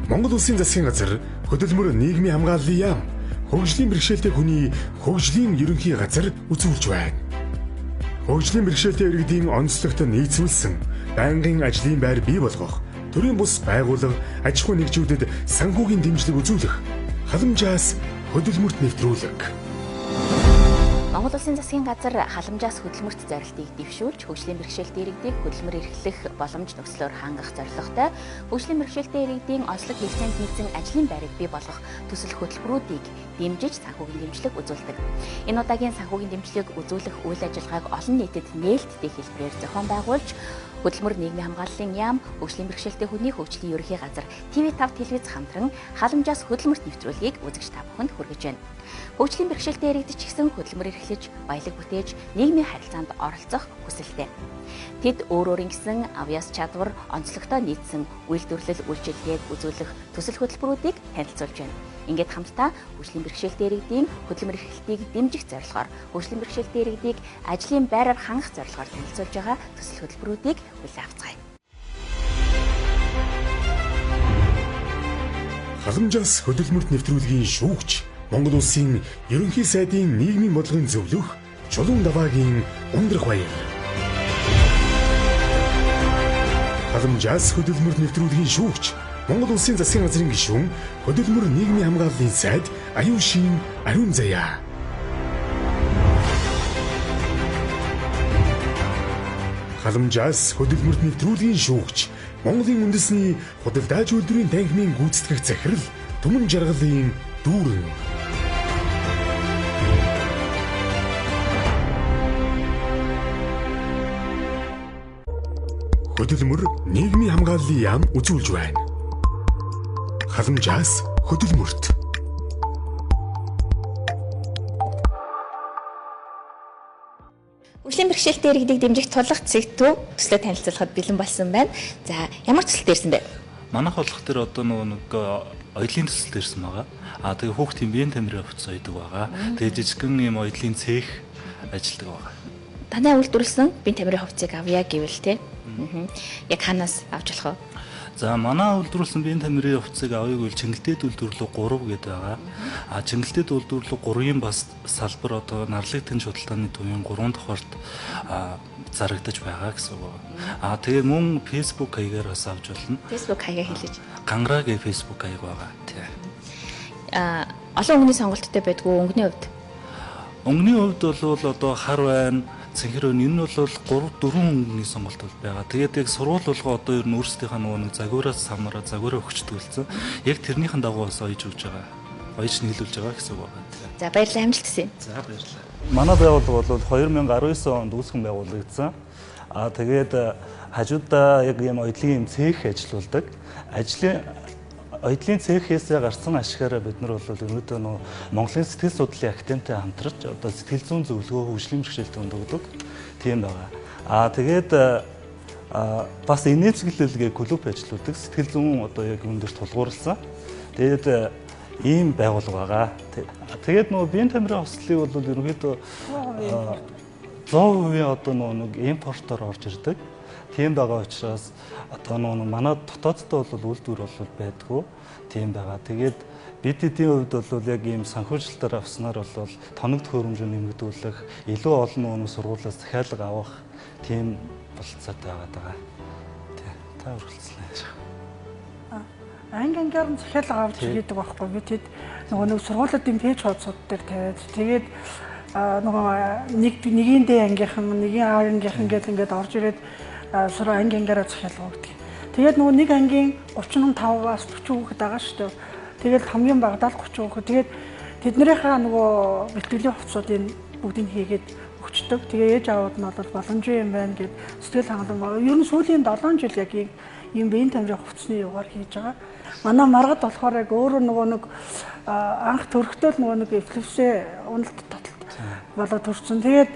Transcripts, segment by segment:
Монгол Улсын засгийн газар хөдөлмөр нийгмийн хамгааллын яам, хөгжлийн бэрхшээлтэй хүний хөгжлийн ерөнхий газар үзүүлж байна. Хөгжлийн бэрхшээлтэй иргэдийн онцлогт нийцүүлсэн байнгын ажлын байр бий болгох, төрийн бус байгууллага, аж ахуй нэгжүүдэд санхүүгийн дэмжлэг үзүүлэх, халамжаас хөдөлмөрт нэвтрүүлэг. Монгол Улсын засгийн газар халамжаас хөдөлмөрт зорилтыг дэвшүүлж, хөгжлийн бэрхшээлтэй иргэдийг хөдөлмөр эрхлэх боломж нөхцлөөр хангах зорилготой хөгжлийн бэрхшээлтэй иргэдийн онцлог хэрэгцээнд нийцсэн ажлын байрыг бий болгох төсөл хөтөлбөрүүдийг дэмжиж санхүүгийн дэмжлэг үзүүлдэг. Энэ удаагийн санхүүгийн дэмжлэг үзүүлэх үйл ажиллагааг олон нийтэд нээлттэй хэлбэрээр зохион байгуулж, хөдөлмөр нийгмийн хамгааллын яам, хөгжлийн бэрхшээлтэй хүний хөгжлийн ерөнхий газар TV5 телевиз хамтран халамжаас хөдөлмөрт нэвтрүүлгийг үзэгч та бүхэнд хүргэж байна. Хөгжлийн бэрхшээлтэй иргэдэд ч гэсэн хөдөлмөр эрхлэж, баялаг бүтээж, нийгмийн харилцаанд оролцох хүсэлтэй. Тэд өөрөөр ингэсэн авьяас чадвар, онцлогтой нийцсэн үйлдвэрлэл үйлчилгээг үзүүлэх төсөл хөтөлбөрүүдийг танилцуулж байна. Ингээд хамтдаа хөгжлийн бэрхшээлтэй иргэдийн хөдөлмөр эрхлэлтийг дэмжих зорилгоор хөгжлийн бэрхшээлтэй иргэдийг ажлын байраар хангах зорилгоор танилцуулж байгаа төсөл хөтөлбөрүүдийг хүлээн авцгаая. Халамжаас хөдөлмөрт нэвтрүүлгийн шүүгч Монгол Улсын ерөнхий сайдын нийгмийн бодлогын зөвлөх Чулуун Даваагийн ундрах баяр. Халамжаас хөдөлмөрт нэвтрүүлгийн шүүгч Монгол Улсын засгийн газрын гишүүн хөдөлмөр нийгмийн хамгааллын сайд Аюушин Ариун Заяа. Халамжаас хөдөлмөрт нэвтрүүлгийн шүүгч Монголын үндэсний худалдаж үйлдвэрийн танхимын гүйцэтгэх захирал Түмэн Жаргалын дүүрэн. Хөдөлмөр нийгмийн хамгааллын яам үзүүлж байна. Халамжаас хөдөлмөрт. Хөгжлийн бэрхшээлтэй иргэдийг дэмжих тулах цэгтүү төслөө танилцуулахад бэлэн болсон байна. За, ямар төсөлд ирсэн бэ? Манайх болох тэр одоо нэг оёдлын төсөлд ирсэн байгаа. Тэгээ хүүхдийн биеийн тамирын хувцас ойдог байгаа. Тэгээ жижигхэн юм оёдлын цех ажилладаг байгаа. Танай үйлдвэрлэсэн биеийн тамирын хувцсыг авъя гэвэл те. Яг ханаас авч болох вэ? За манай үйлдвэрлэсэн биеийн тамирын хувцсыг авъя гэвэл Чингэлтэд үйлдвэрлэл 3 гэдэг байгаа. Чингэлтэд үйлдвэрлэл 3-ын бас салбар одоо нарлаг тэн худалдааны төвийн 3 давхарт зарагдаж байгаа гэсэн үг. Тэгээ мөн Facebook хаягаар бас авч болно. Facebook хаягаа хэлээж. Гангараагийн Facebook хаяг байгаа. Тий. Олон өнгөний сонголттой байдгүй өнгөний хувьд. Өнгөний хувьд бол одоо хар байна, цэнхэр байна. Энэ бол 3-4 өнгөний сонголт байгаа. Тэгээд яг сурвал болгоо одоо ер нь өөрсдийнхээ нэг загвараас самараа загвараа өгчдөг болсон. Яг тэрнийхэн дагуу бас ойж өгж байгаа. Ойж нийлүүлж байгаа гэсэн үг байна. За баярлалаа, амжилт хүсье. За баярлалаа. Манай байгууллага бол 2019 онд үүсгэн байгуулагдсан. Тэгээд хажуудаа яг ийм оёдлын цех ажиллаулдаг. Оёдлын цехээс гарсан ашигаараа бид нар бол өнөөдөр Монголын сэтгэл судлалын академитай хамтарч одоо сэтгэл зүйн зөвлөгөө хөгжлийн бэрхшээлтэд өгдөг. Тийм байгаа. Тэгээд бас инээцгэлэлгээ клуб ажиллаулдаг. Сэтгэл зүйн одоо яг өндөр тулгуурласан. Тэгээд ийм байгууллага байгаа. Тэгээд биеийн тамирын хослолыг бол ерөнхийдөө 100% одоо нэг импортоор орж ирдэг. Тийм байгаа учраас одоо манай дотооддоо бол үйлдвэр бол байдгүй. Тийм байгаа. Тэгээд бид эдийн хувьд бол яг ийм санхүүжилтээр авснаар бол тоног төхөөрөмжөө нэмэгдүүлэх, илүү олон сургуулиас захиалга авах тийм болцоотой байгаа. Тий. Та үргэлжлүүлээ. Ангиар нь захиалга авч хийдэг байхгүй. Бид хэд нэг сургуулиудын пэйж хуудсууд дээр тавиад тэгээд нэгийн дэ ангийнхан, нэгийн А ангийнхан гэдэг ингээд орж ирээд ангиараа захиалга өгдөг. Тэгээд нэг ангийн 35-аас 40 хүүхэд байгаа шүү дээ. Тэгээд хамгийн бага 70-30 хүүхэд. Тэгээд тэднэрийнхээ бэлтгэлийн хувцсуудыг бүгдийг хийгээд өгчдөг. Тэгээ ээж аауд нь бол боломжтой юм байна гэд сэтгэл хангалуун. Ер нь сүүлийн 7 жил яг ийм биеийн тамирын хувцсны югаар хийж байгаа. Манай маргад болохоор яг өөрөө нэг анх төрөхтэй л нэг эпилепси уналт таталт болоод төрсөн. Тэгээд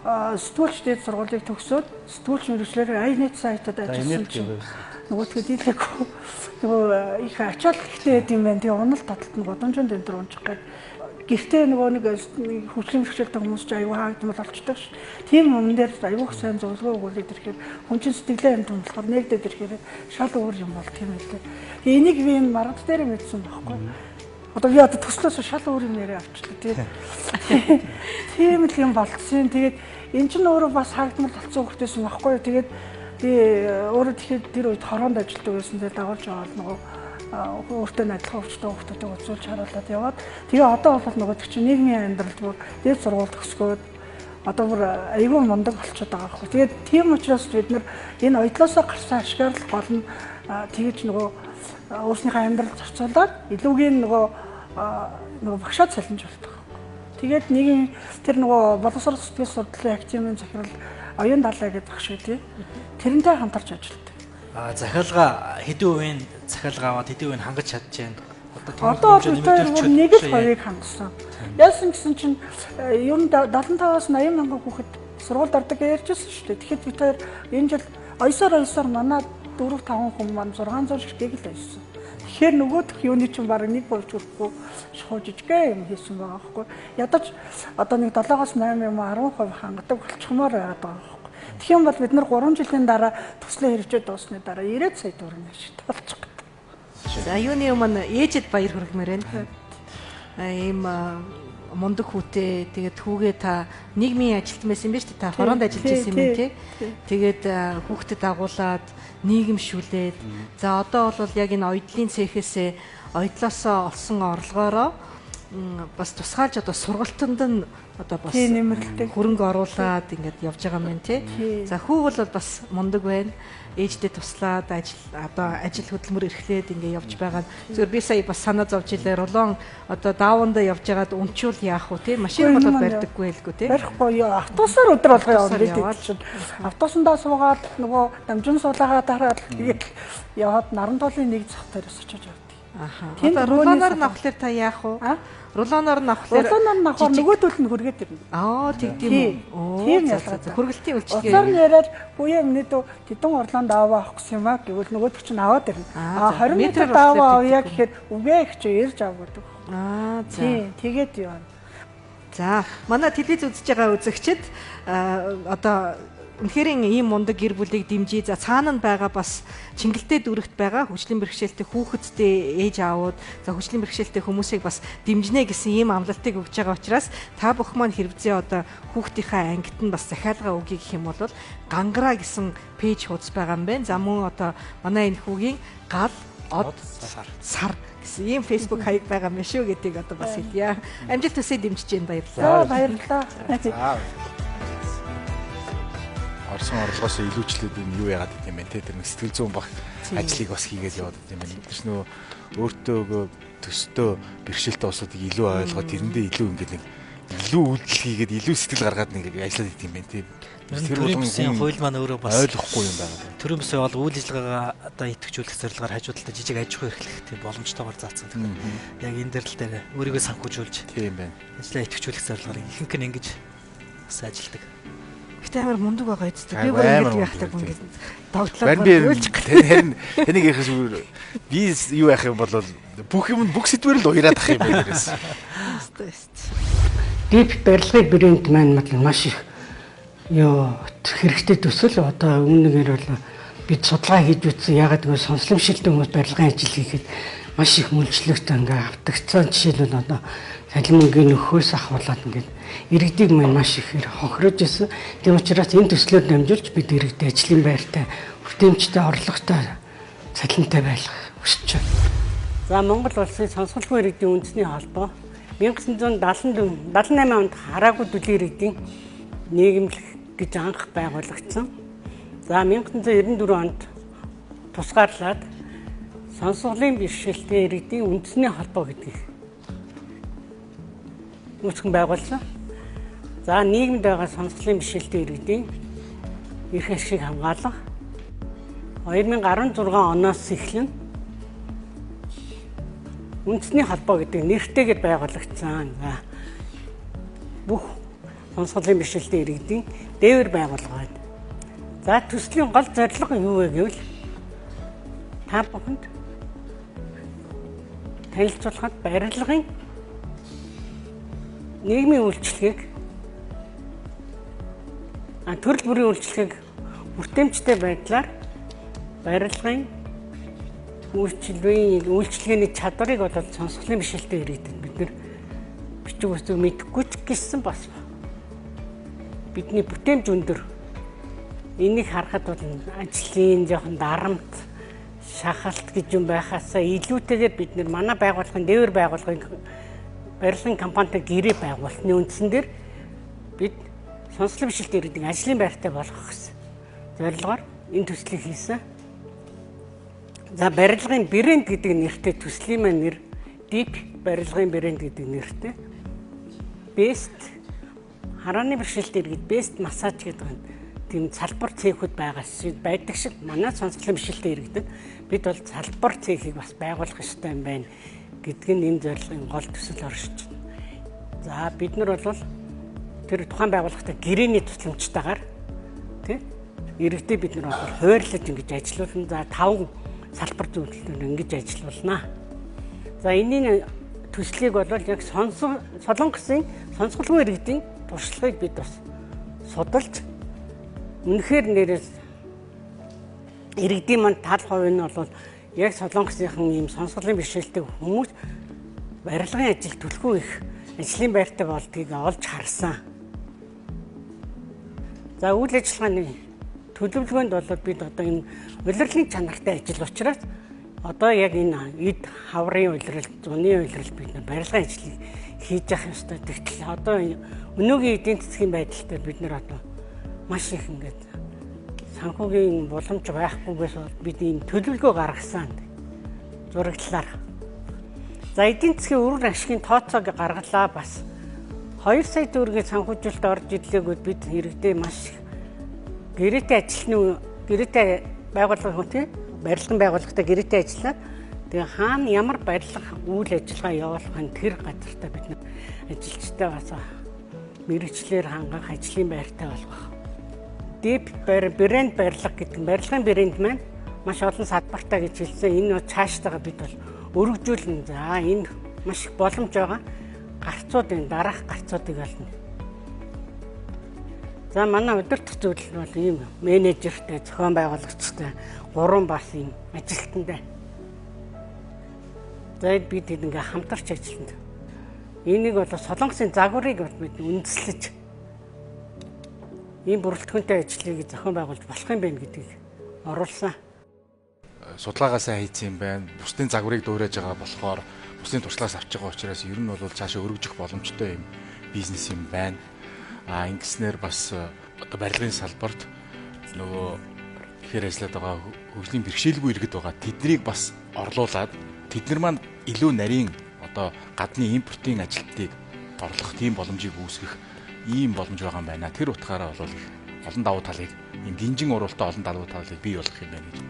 сэтгүүлчдийн сургуулийг төгсөөд сэтгүүлч мэргэжлэр iNet сайтад ажилласан чинь нөгөөдгөө дийлэхгүй их ачаал ихтэй байд юм байна. Тэгээ уналт таталт нь годомжинд энэ төр унчих гээд гэртээ нөгөө нэг хөгжлийн бэрхшээлтэй хүмүүс ч аюу хаагдмал болчтой ш. Тийм юм дээр аюух сайн зөвлөгөө өгүүлээд ирэхээр хүн чинь сэтгэлээ юм болохоор нэгдээд ирэхээр шал өөр юм бол тийм ээ. Тэгээ энийг би энэ маргад дээр мэдсэн байхгүй. Одоо би одоо төслөөс шал өөр юм нэрээ авчлаа. Тэгээд тийм л юм болцсон. Тэгээд эн чинь өөрөө бас хаагдмал болцсон хөртөөсөн байхгүй. Тэгээд би өөрөө тэгэхээр тэр үед хороонд ажилладаг байсан. Тэгээд дагуулж аваад нөгөө өөртөө адилхан өвчтөе хүмүүстэй үзүүлж харуулад яваад тэгээ одоо бол нөгөө чинь нийгмийн амьдралд бүр дээд сургууль төгсгөөд одоо бүр аюул мундаг болчиход байгаа хэрэг. Тэгээд тийм учраас бид нар энэ оюутлаасаа гарсан ашиглах гол нь тэгэж нөгөө өөрснийхөө амьдрал зарцуулаад илүүгийн нөгөө багшаа цалинж болдог. Тэгээд нэг тэр нөгөө боловсрол сэтгэл судлалын академийн захирал оюун далай гэдэг багш үү. Тэрнтэй хамтарч ажилладаг. Захиалга хэдэн үеийн захиалга аваад хэдэн үеийг хангаж чадчихээн. Одоо бол нэг л хоёрыг хангасан. Яасан гэсэн чинь ер нь 75-аас 80 мянган хүүхэд сургуульд ордог ярьжсэн шүү дээ. Тэгэхэд бид хоёр энэ жил оёсоор манай 4-5 хүн маань 600 ширхгийг л байсан. Тэгэхээр нөгөөх юуны чинь баг нэг болж өрөхгүй шуужижгээ юм хийсэн байгаа байхгүй. Ядаж одоо нэг 7-аас 8 юм 10% хангадаг болчихмоор байгаа байхгүй. Тэгэх юм бол бид нар 3 жилийн дараа төслийн хэрэгжээ дуусны дараа 90 сая төгрөг нэшт болчих гэдэг. За юуны өмнө ээжэд баяр хүргэмээр байна. Ийм мундаг хүүтэй тэгээд хүүгээ та нийгмийн ажилтан байсан юм биш үү? Та хороонд ажиллаж байсан юм тий. Тэгээд хүүхдэд дагуулад нийгэмшүүлээд за одоо бол яг энэ оюутлын цехээс оюутлаасаа олсон орлогоороо бас тусгаалж одоо сургалтанд нь одоо бас хөрөнгө оруулаад ингээд явж байгаа юм тий. За хүү бол бас мундаг байна. Ээждээ туслаад ажил хөдөлмөр эрхлээд ингээд явж байгаа. Зүгээр би сая бас санаа зовж илээ. Рулон одоо дааванда явж байгаад өмчүүл яах вэ тий? Машин бол барьдаггүй байлгүй тий. Барихгүй автобусаар өдөр болгоо яваад чинь автобусандаа суугаад нөгөө дамжин суулаагаа дараад тэгээд яваад наран тоолын нэг зах дээрээс очиж явдаг. Аха. Одоо рулоноор навхлаар та яах вэ? Рулоноор навхлаар нөгөө төлөв нь хүргээд ирнэ. Тэгдэм үү. Тийм ялгаатай. Хүргэлтийн үйлчлэгээ. Уцаар нь яриад буяа өмнөд тэдэн орлоонд аваа авах гэсэн юм аа гэвэл нөгөө чинь аваад ирнэ. 20 м аваа авъя гэхэд үгүй их чи ярьж авдаг. За. Тэгээд юу. За, манай телевиз үзэж байгаа үзэгчид одоо үнэхээр ийм мундаг гэр бүлийг дэмжиж за цаана нь байгаа бас чингэлтэй дүрэгт байгаа хөгжлийн бэрхшээлтэй хүүхэдтэй ээж аауд за хөгжлийн бэрхшээлтэй хүмүүсийг бас дэмжнэ гэсэн ийм амлалтыг өгж байгаа учраас та бүх маань хэрэгцээ одоо хүүхдийнхээ ангид нь бас захиалга өгье гэх юм бол гангара гэсэн пэйж хуудас байгаа юм байна. За мөн одоо манай энэ хүүгийн гал од сар гэсэн ийм фейсбુક хаяг байгаа юм шүү гэдгийг одоо бас хэлье. Амжилт хүсье дэмжиж байна баярлалаа. Баярлалаа. Орсон орлогоос илүүчлээд юм юу яагаад гэдэг юм бэ те тэр сэтгэл зүйн баг ажлыг бас хийгээд яваад байгаа юм байна. Тэс нөө өөртөө төстөө бэрхшээлтэй усуудыг илүү ойлгоод тэрэндээ илүү ингээд нэг илүү үйлдэл хийгээд илүү сэтгэл гаргаад нэг ажиллаад идэв юм байна те. Тэр болгоны хууль маань өөрөө бас ойлгохгүй юм байна. Төрийн бүсээ бол үйл ажиллагаагаа одоо идэвхжүүлэх зорилгоор хажуудалтай жижиг аж ахуй эрхлэх тийм боломжтойгоор заасан. Яг энэ дэрлэл дээр өөрийгөө санхүүжүүлж тийм байна. Ажлаа идэвхжүүлэх зорилгоор ихэнх нь ингэж бас ажилладаг. Гэтэ амар мундаг байгаа эцтэй. Би бүр ингэж яахдаг ингээд тогтлоод өгүүлж харин тэнийг яхаж би юу яах юм бол бүх юм бүх сэдвэр л уяраад ах юм байна дээрээс. Дип барилгын брэнд маань маш их хэрэгтэй төсөл одоо өмнөгээр бол бид судалгаа хийж үзсэн ягаад гэвэл сонсломшилтын хүмүүс барилгын ажил хийхэд маш их мөлжлөгт ингээ автагдсан жишээлбэл одоо салимынгийн нөхөөс ахуулаад ингээд иргэдийг маш их хохирож исэн. Тийм учраас энэ төслөөр дамжуулж бид иргэдэд ажлын байртай, хүртээмжтэй, орлоготой, цалинтай байлгах хүсэж байна. За Монгол улсын сонсголгүй иргэдийн үндэсний холбоо 1978 онд хараагүй дүлийн иргэдийн нийгэмлэх гэж анх байгуулагдсан. За 1994 онд тусгаарлаад сонсголын бэрхшээлтэй иргэдийн үндэсний холбоо гэдгийг үүсгэн байгуулсан. За нийгэмд байгаа сонсголын бэрхшээлтэй иргэдийн эрх ашиг хамгаалах 2016 оноос эхлэн үндэсний холбоо гэдэг нэртэйгээр байгуулагдсан. За бүх сонсголын бэрхшээлтэй иргэдийн дээвэр байгууллага байна. За төслийн гол зорилго юу вэ гэвэл та бүхэнд танилцуулахад барилгын нийгмийн үйлчлэгийг төрөл бүрийн үйлчлэгийг бүртэмжтэй байдлаар барилгын үйлчлэгээний чадварыг бол сонсголын бишэлтэд иргэдэд бид нэр бичиг үсэг мэдэхгүй ч гэсэн бас бидний бүтээмж өндөр. Энийг харахад бол ажлын жоохон дарамт, шахалт гэж юм байхаасаа илүүтэйгээр бид нэр манай байгууллагын дээвэр байгууллагын барилгын компанитай гэрээ байгуулсны үндсэн дээр бид сонсголын бишэлтэд иргэдийн ажлын байртай болгох гэсэн зорилгоор энэ төслийг хийсэн. За барилгын брэнд гэдэг нэртэй төслийн маань нэр Deep барилгын брэнд гэдэг нэртэй. Best харааны бэрхшээлтэй иргэд Best массаж гэдэг тийм салбар цехүүд байдаг шиг манай сонсголын бэрхшээлтэй иргэдэд бид бол салбар цехийг бас байгуулах ёстой юм байна гэдг нь энэ зорилгын гол төсөл оршиж байна. За бид нар бол тэр тухайн байгууллагатай гэрээний тусламжтайгаар тийм иргэдэд бид нар бол хойрлож ингэж ажиллуулна. За 5 салбар зөвлөлтөөр ингэж ажиллуулнаа. За энэний төслийг бол яг Солонгосын сонсголгүй иргэдийн туршлагыг бид бас судалж үнэхээр нэрээс иргэдийн манд тал хувь нь бол яг Солонгосынхан ийм сонсголын бэрхшээлтэй хүмүүс барилгын ажил төлөхгүй их ажлын байртай болдгийг олж харсан. За үйл ажиллагааны төлөвлөгөөнд бол бид одоо энэ улирлын чанартай ажил учраас одоо яг энэ эд хаврын улирал, зуны улирал бид барилгын ажлыг хийж явах ёстой. Тэгтэл одоо өнөөгийн эдийн засгийн байдал дээр бид нэр одоо маш их ингээд санхүүгийн боломж байхгүйгээс бид ийм төлөвлөгөө гаргасан зураглалаар. За эдийн засгийн үр ашигын тооцоог гаргалаа бас 2 сая төгрөгийн санхүүжилт орж ирлээгүүд бид иргэдээ маш гэрээтэй ажилтны гэрээтэй байгууллага тийм барилгын байгууллагатай гэрээтэй ажиллаад тэгээ хаана ямар барилга үйл ажиллагаа явуулах нь тэр газартаа бид ажилчтай бас мэргэжлэр хангах ажлын байртай болгох. Deep брэнд барилга гэдэг нь барилгын брэнд маань маш олон салбартай гэж хэлсэн. Энэ цаашдаа бид бол өргөжүүлнэ. За энэ маш их боломж байгаа. Гарцуудын дараах гарцуудыг олно. За манай удирдах зөвлөл нь бол ийм менежертэй, зохион байгуулагчтай 3 бас ийм ажилтнтай. За бид ингээ хамтарч ажиллана. Энийг бол Солонгосын загварыг бид үндэслэж ийм бүрэлдэхүүнтэй ажлыг зохион байгуулж болох юм байна гэдгийг оруулсан. Судалгаагаа сайн хийсэн юм байна. Бусдын загварыг дуурайж байгаа болохоор бусдын туршлагаас авч байгаа учраас ер нь бол цаашаа өргөжих боломжтой юм бизнес юм байна. Ингэснээр бас одоо барилгын салбарт нөгөө ихээр ажиллаад байгаа хөгжлийн бэрхшээлгүй иргэд байгаа. Тэднийг бас орлуулад тэднэр маань илүү нарийн одоо гадны импортын ажилтныг орлох тийм боломжийг үүсгэх ийм боломж байгаа юм байна. Тэр утгаараа бол олон давуу талыг ийм гинжин уралтай олон давуу талыг бий болгох юм байна гэж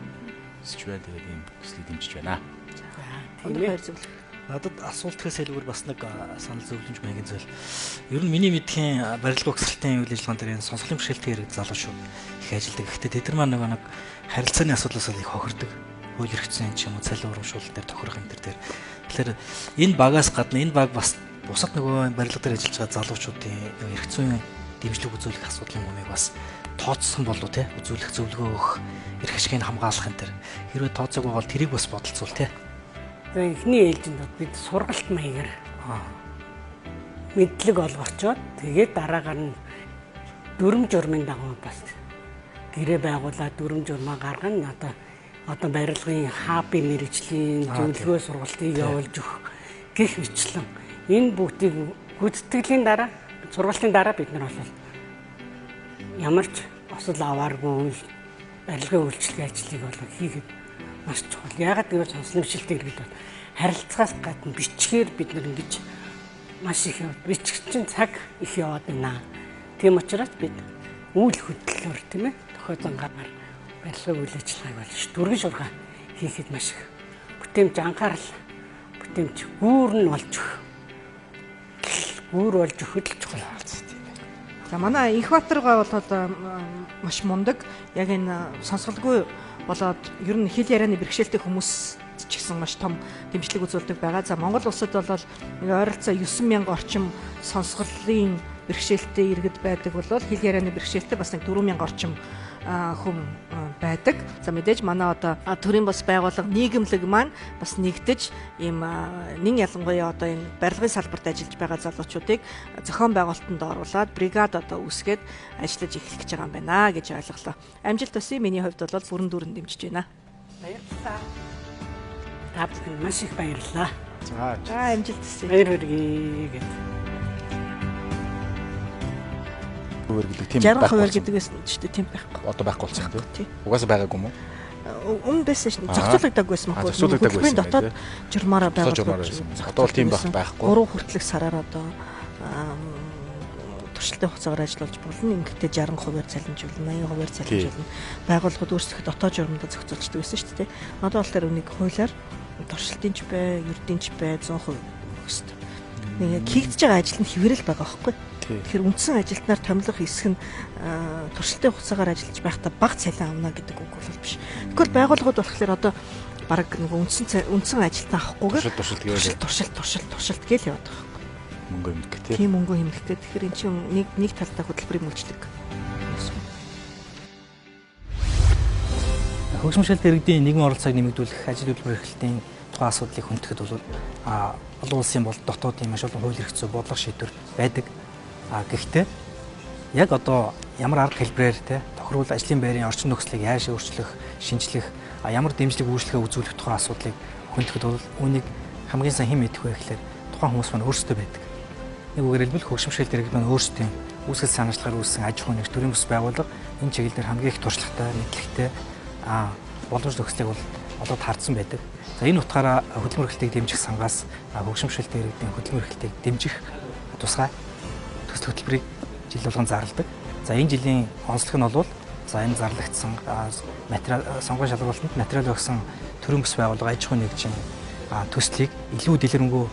хүсэж байна. Тэгээд ийм төслийг дэмжиж байна. Тийм. Надад асуулт гэхээс илүүгээр бас нэг санал зөвлөмж маягийн зүйл. Ер нь миний мэдхийн барилга угсралтын үйл ажиллагаан дээр энэ сонсголын бэрхшээлтэй иргэд залуу шүү их ажилдаг. Гэхдээ тэд нар маань нэг харилцааны асуудлаас их хохирдог. Хууль эрхцэн ч юм уу цалин урамшуул дээр тохирох энэ төр. Тэгэхээр энэ багаас гадна энэ баг бас бусад нөгөө барилга дээр ажиллаж байгаа залуучуудын эрхцэн дэмжлэг үзүүлэх асуудлын юмыг бас тооцсон болов те үзүүлэх зөвлөгөө өгөх эрх ашигыг хамгаалах энэ төр. Хэрвээ тооцоогүй бол тэрийг бас бодолцуул те. Эхний ээлжинд бид сургалт маягаар мэдлэг олгочоод тэгээд дараагаар нь дүрм журмын дагуу бас гэрээ байгуулаад дүрм журмаа гаргана. Одоо барилгын хабын мэргэжлийн зөвлөгөө сургалтыг явуулж өгөх гэх мэтлэн энэ бүгдийг гүйцэтгэлийн дараа сургалтын дараа бид нар бол ямар ч осол авааргүй барилгын үйлчлэгээ ажлыг бол хийгээд маш чухал. Яагаад гэвэл сонслон бишэлтэй иргэд бол харилцагаас гадна бичгээр бид нар ингэж маш их бичгчийн цаг их яваад байна. Тийм учраас бид үйл хөдлөлөөр тийм ээ тохиолдсон гараар барилгын үйл ажиллагааг болж дүргэн шуурхай хийхэд маш их бүтээмж анхаарал бүтээмж гүүр нь болж өгөхөд л чухал. За манай Инхбаатаргаа бол одоо маш мундаг яг энэ сонсголгүй болоод ер нь хэл ярианы бэрхшээлтэй хүмүүс улсад ч гэсэн маш том дэмжлэг үзүүлдэг байгаа. За Монгол улсад бол ойролцоо 9,000 орчим сонсголын бэрхшээлтэй иргэд байдаг бол хэл ярианы бэрхшээлтэй бас нэг 4,000 орчим хүн байдаг. За мэдээж манай одоо төрийн бас байгууллага нийгэмлэг маань бас нэгдэж ийм нэн ялангуяа одоо энэ барилгын салбарт ажиллаж байгаа залуучуудыг зохион байгуулалтанд оруулаад бригад одоо үүсгээд ажиллаж эхлэх гэж байгаа юм байна гэж ойлголоо. Амжилт төсөө миний хувьд бол бүрэн дүүрэн дэмжиж байна. Баярлалаа. Та бүхэнд маш их баярлалаа. За амжилт төсөө. Баяр хүргэе гэдэг. 60% гэдэг байсан ч тийм байхгүй. Одоо байхгүй болсон тийм. Угаасаа байгаагүй юм уу? Өмнө байсан шин зохицуулагдаагүй байсан мөн. Хөдөлмөрийн дотоод журмаараа байгуулсан. Одоо бол тийм байхгүй. 3 хүртэлх сараар одоо туршилтын хугацаагаар ажиллаж болно. Ингэхдээ 60%-аар цалинжуулна, 80%-аар цалинжуулна. Байгууллагууд өөрсдөө дотоод журмуудаа зохицуулдаг байсан шүү дээ. Одоо бол тэр үнийг хуулиар туршилтын ч бай, ердийн ч бай 100% өгсөн. Нэг хийгдэж байгаа ажил нь хэврэл байгаа байхгүй. Тэгэхээр үндсэн ажилтнаар томилох хэсэг нь туршилтын хугацаагаар ажиллаж байхдаа бага цалин авна гэдэг үг бол биш. Тэгвэл байгууллагууд болохоор одоо баг нэг үндсэн ажилтнаа авахгүйгээр туршилт гээл яваад байгаа. Мөнгө хэмнэх тийм. Тийм мөнгө хэмнэх гэдэг. Тэгэхээр эн чинь нэг талдаа хөтөлбөрийг мөлжлөг. Хөгжмөшөлт иргэдийн нийгмийн оролцоог нэмэгдүүлэх ажил хөдөлмөр эрхлэлтийн тухайн асуудлыг хүндэхэд бол олон улсын бол дотоодын маш олон хууль эрх зүй бодлого шийдвэр байдаг. Гэхдээ яг одоо ямар арга хэлбэрээр те тохирвол ажлын байрын орчин нөхцөлийг яаж өөрчлөх, шинжлэх, ямар дэмжлэг үйлчлэгээ үзүүлэх тухайн асуудлыг хүндэхэд бол үүнийг хамгийн сайн хэн мэдэх вэ гэхээр тухайн хүмүүс маань өөрсдөө байдаг. Нэг үгээр хэлбэл хөгжмөшөлт иргэд маань өөрсдийн үүсгэл санаачлаар үүссэн аж ахуйн нэгж төрийн бас байгууллага энэ чиглэлээр хамгийн их туршлагатай, мэдлэгтэй боломж нөхцөлийг бол одоо таарсан байдаг. За энэ утгаараа хөдөлмөр эрхлэлтийг дэмжих сангаас хөгжмөшөлт иргэдийн хөдөлмөр эрхлэлтийг дэмжих тусгай төсөл хөтөлбөрийг жил болгон зарладаг. За энэ жилийн онцлог нь бол за энэ зарлагдсан материал сонгон шалгуулалтанд материал өгсөн төрийн бас байгууллага аж ахуйн нэгжийн төслийг илүү дэлгэрэнгүй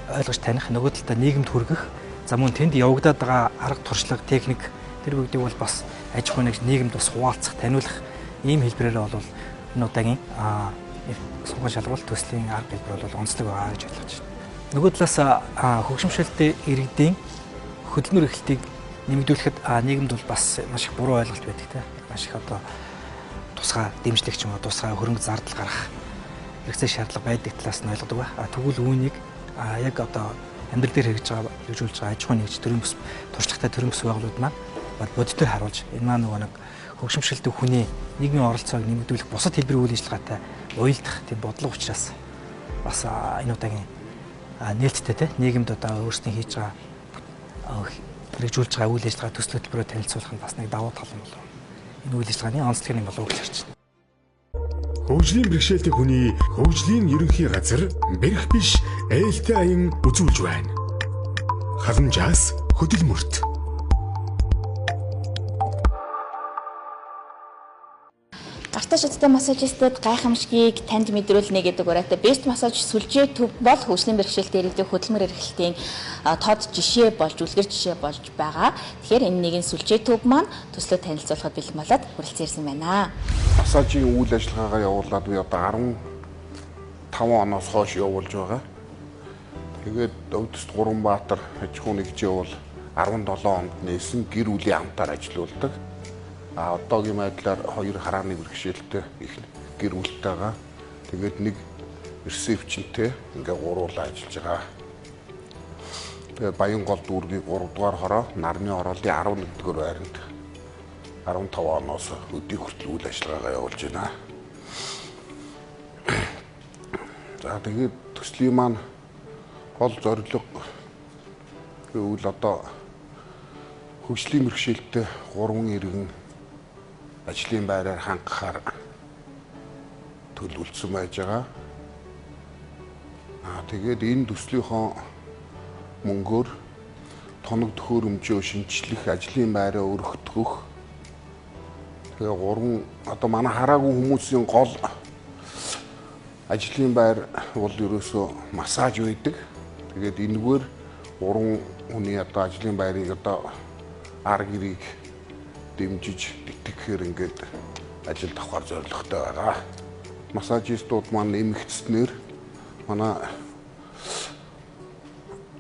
ойлгож таних, нөгөө талдаа нийгэмд хүргэх, за мөн тэнд явагдаад байгаа арга туршлага, техник тэр бүгдийг бол бас аж ахуйн нэгж нийгэмд бас хуваалцах, таниулах ийм хэлбэрээр бол энэ удаагийн сонгон шалгуулалт төслийн арга хэлбэр бол онцлог байгаа гэж ойлгож байна. Нөгөө талаас хөгжмөшөлттэй иргэдийн хөдөлмөр эрхлэлтийг нэмэгдүүлэхэд нийгэмд бол бас маш их буруу ойлголт байдаг те. Маш их одоо тусгай дэмжлэг ч юм уу тусгай хөрөнгө зардал гаргах хэрэгцээ шаардлага байдаг талаас нь ойлгодог ба. Тэгвэл үүнийг яг одоо амьдрал дээр хэрэгжүүлж байгаа аж ахуйн нэгж төрийн бас туршлагатай төрийн бас байгууллагууд маань бодитоор харуулж энэ маань нөгөө нэг хөгжмөшөлттэй хүний нийгмийн оролцоог нэмэгдүүлэх бусад хэлбэрийн үйл ажиллагаатай уялдах тийм бодлого учраас бас энэ удаагийн нээлттэй те нийгэмд одоо өөрсдийн хийж байгаа хэрэгжүүлж байгаа үйл ажиллагаа төсөл хөтөлбөрөөр танилцуулах нь бас нэг давуу тал юм болов. Энэ үйл ажиллагааны онцлог юм болов гэж харж байна. Хөгжлийн бэрхшээлтэй хүний хөгжлийн ерөнхий газар бэрх биш ээлтэй аян үзүүлж байна. Халамжаас хөдөлмөрт. Гартаа шаттай массажистад гайхамшгийг танд мэдрүүлнэ гэдэг ураатай Best Massage сүлжээ төв бол хөгжлийн бэрхшээлтэй иргэдийн хөдөлмөр эрхлэлтийн тод жишээ болж үлгэр жишээ болж байгаа. Тэгэхээр энэ нэгэн сүлжээ төв маань төслөө танилцуулахад бэлэн болоод хүрэлцэн ирсэн байна. Массажийн үйл ажиллагаагаа явуулаад би одоо 15 оноос хойш явуулж байгаа. Тэгээд Өвдөс Гуранбаатар аж ахуйн нэгжээ бол 17 онд нээсэн гэр бүлийн хамтаар ажиллаулдаг. Одоогийн байдлаар 2 харааны бэрхшээлтэй их гэр бүлтэйгаа тэгээд нэг ресепшнтэй ингээ гуруулаа ажиллаж байгаа. Тэгээд Баянгол дүүргийн 3 дугаар хороо нарны ороолын 11-р байранд 15 оноос өдийг хүртэл үйл ажиллагаагаа явуулж байна. За тэгээд төслийн маань гол зорилго гэвэл одоо хөгжлийн бэрхшээлтэй 3 иргэн ажлын байраар хангахаар төлөвлөсөн байж байгаа. Тэгээд энэ төслийнхөө мөнгөөр тоног төхөөрөмжөө шинжлэх, ажлын байраа өргөтгөх. Тэгээ 3 одоо манай хараагүй хүмүүсийн гол ажлын байр бол ерөөсөө массаж байдаг. Тэгээд энэгээр 3 хүний одоо ажлын байрыг одоо арга гэрийг дэмжиж итгэхээр ингээд ажил давхар зорилготой байгаа. массажистууд маань нэмэгдснээр манай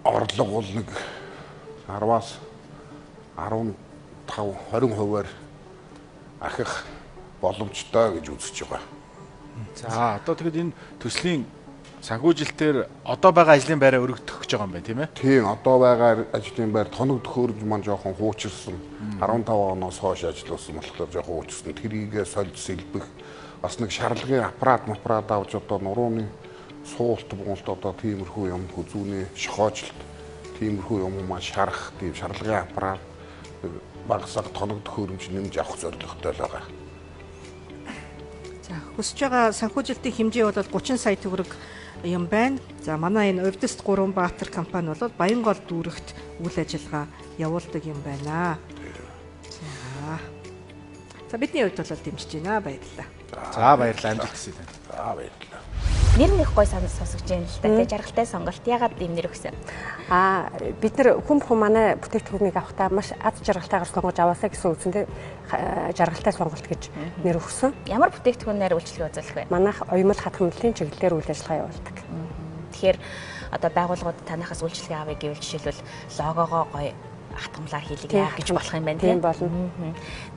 орлого бол нэг 10-аас 15-20%-аар ахих боломжтой гэж үзэж байгаа. За одоо тэгэд энэ төслийн санхүүжилтээр одоо байгаа ажлын байраа өргөдөх гэж байгаа юм байна тийм ээ? Тийм, одоо байгаа ажлын байр тоног төхөөрөмж маань жоохон хуучирсан. 15 оноос хойш ажилласан болохоор жоохон хуучирсан. Тэрийгээ сольж сэлбэх бас нэг шарлагын аппарат авч одоо нурууны суулт буулт одоо тиймэрхүү юм хүзүүний шохоожилт тиймэрхүү юм маань шарах тийм шарлагын аппарат багасаг тоног төхөөрөмж нэмж авах зорилготой л байгаа. За хүсэж байгаа санхүүжилтийн хэмжээ бол 30 сая төгрөг юм байна. За манай энэ Увдист 3 Баатар компани бол Баянгол дүүрэгт үйл ажиллагаа явуулдаг юм байна. За бидний хувьд бол дэмжиж байна. Баярлалаа. За баярлалаа, амжилт хүсье. За баярлалаа. Нэр нэг гой сонсогч байна л да. Тэ жаргалтай сонголт ягаад ийм нэр өгсөн? Бид нар хүн манай бүтээгдэхүүнийг авахдаа маш аз жаргалтайгаар сонгож аваасаа гэсэн үгсэндээ жаргалтай сонголт гэж нэр өгсөн. Ямар бүтээгдэхүүнээр үйлчлэгээ үзүүлэх вэ? Манайх оюмл хатгамлын чиглэлээр үйл ажиллагаа явуулдаг. Тэгэхээр одоо байгууллагууд танахаас үйлчлэгээ авъя гэвэл жишээлбэл логогоо гоё хатгамлаар хийлгэх гэж болох юм байна тийм болно.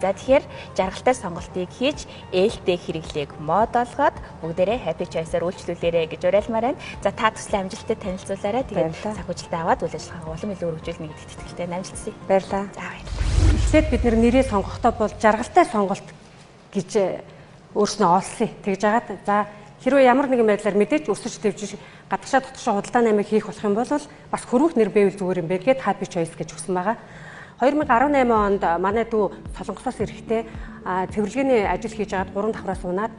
За тэгэхээр жаргалтай сонголтыг хийж ээлтэй хэрэглээг мод олгоод бүгдээрээ happy choice-аар үйлчлүүлээрэ гэж уриалмаар байна. За та төслийн амжилттай танилцуулаарай. Тэгээд санхүүжилтээ аваад үйл ажиллагаагаа улам илүү өргөжүүлнэ гэдэгт итгэлтэй амжилтсая. Баярлалаа. За баярлалаа. Эхлээд бид нэрээ сонгохдоо бол жаргалтай сонголт гэж өөрснөө олсон. Тэгж яагаад за хэрвээ ямар нэгэн байдлаар мэдээж өсөж дэвжиж гадагшаа дотгошоо худалдаа наймыг хийх болох юм бол бас хөрвөх нэр бэвэл зүгээр юм бэ гэд happy choice гэж өгсөн байгаа. 2018 онд манай дүү Солонгосоос ирэхдээ цэвэрлэгээний ажил хийж агаад 3 давхраас унаад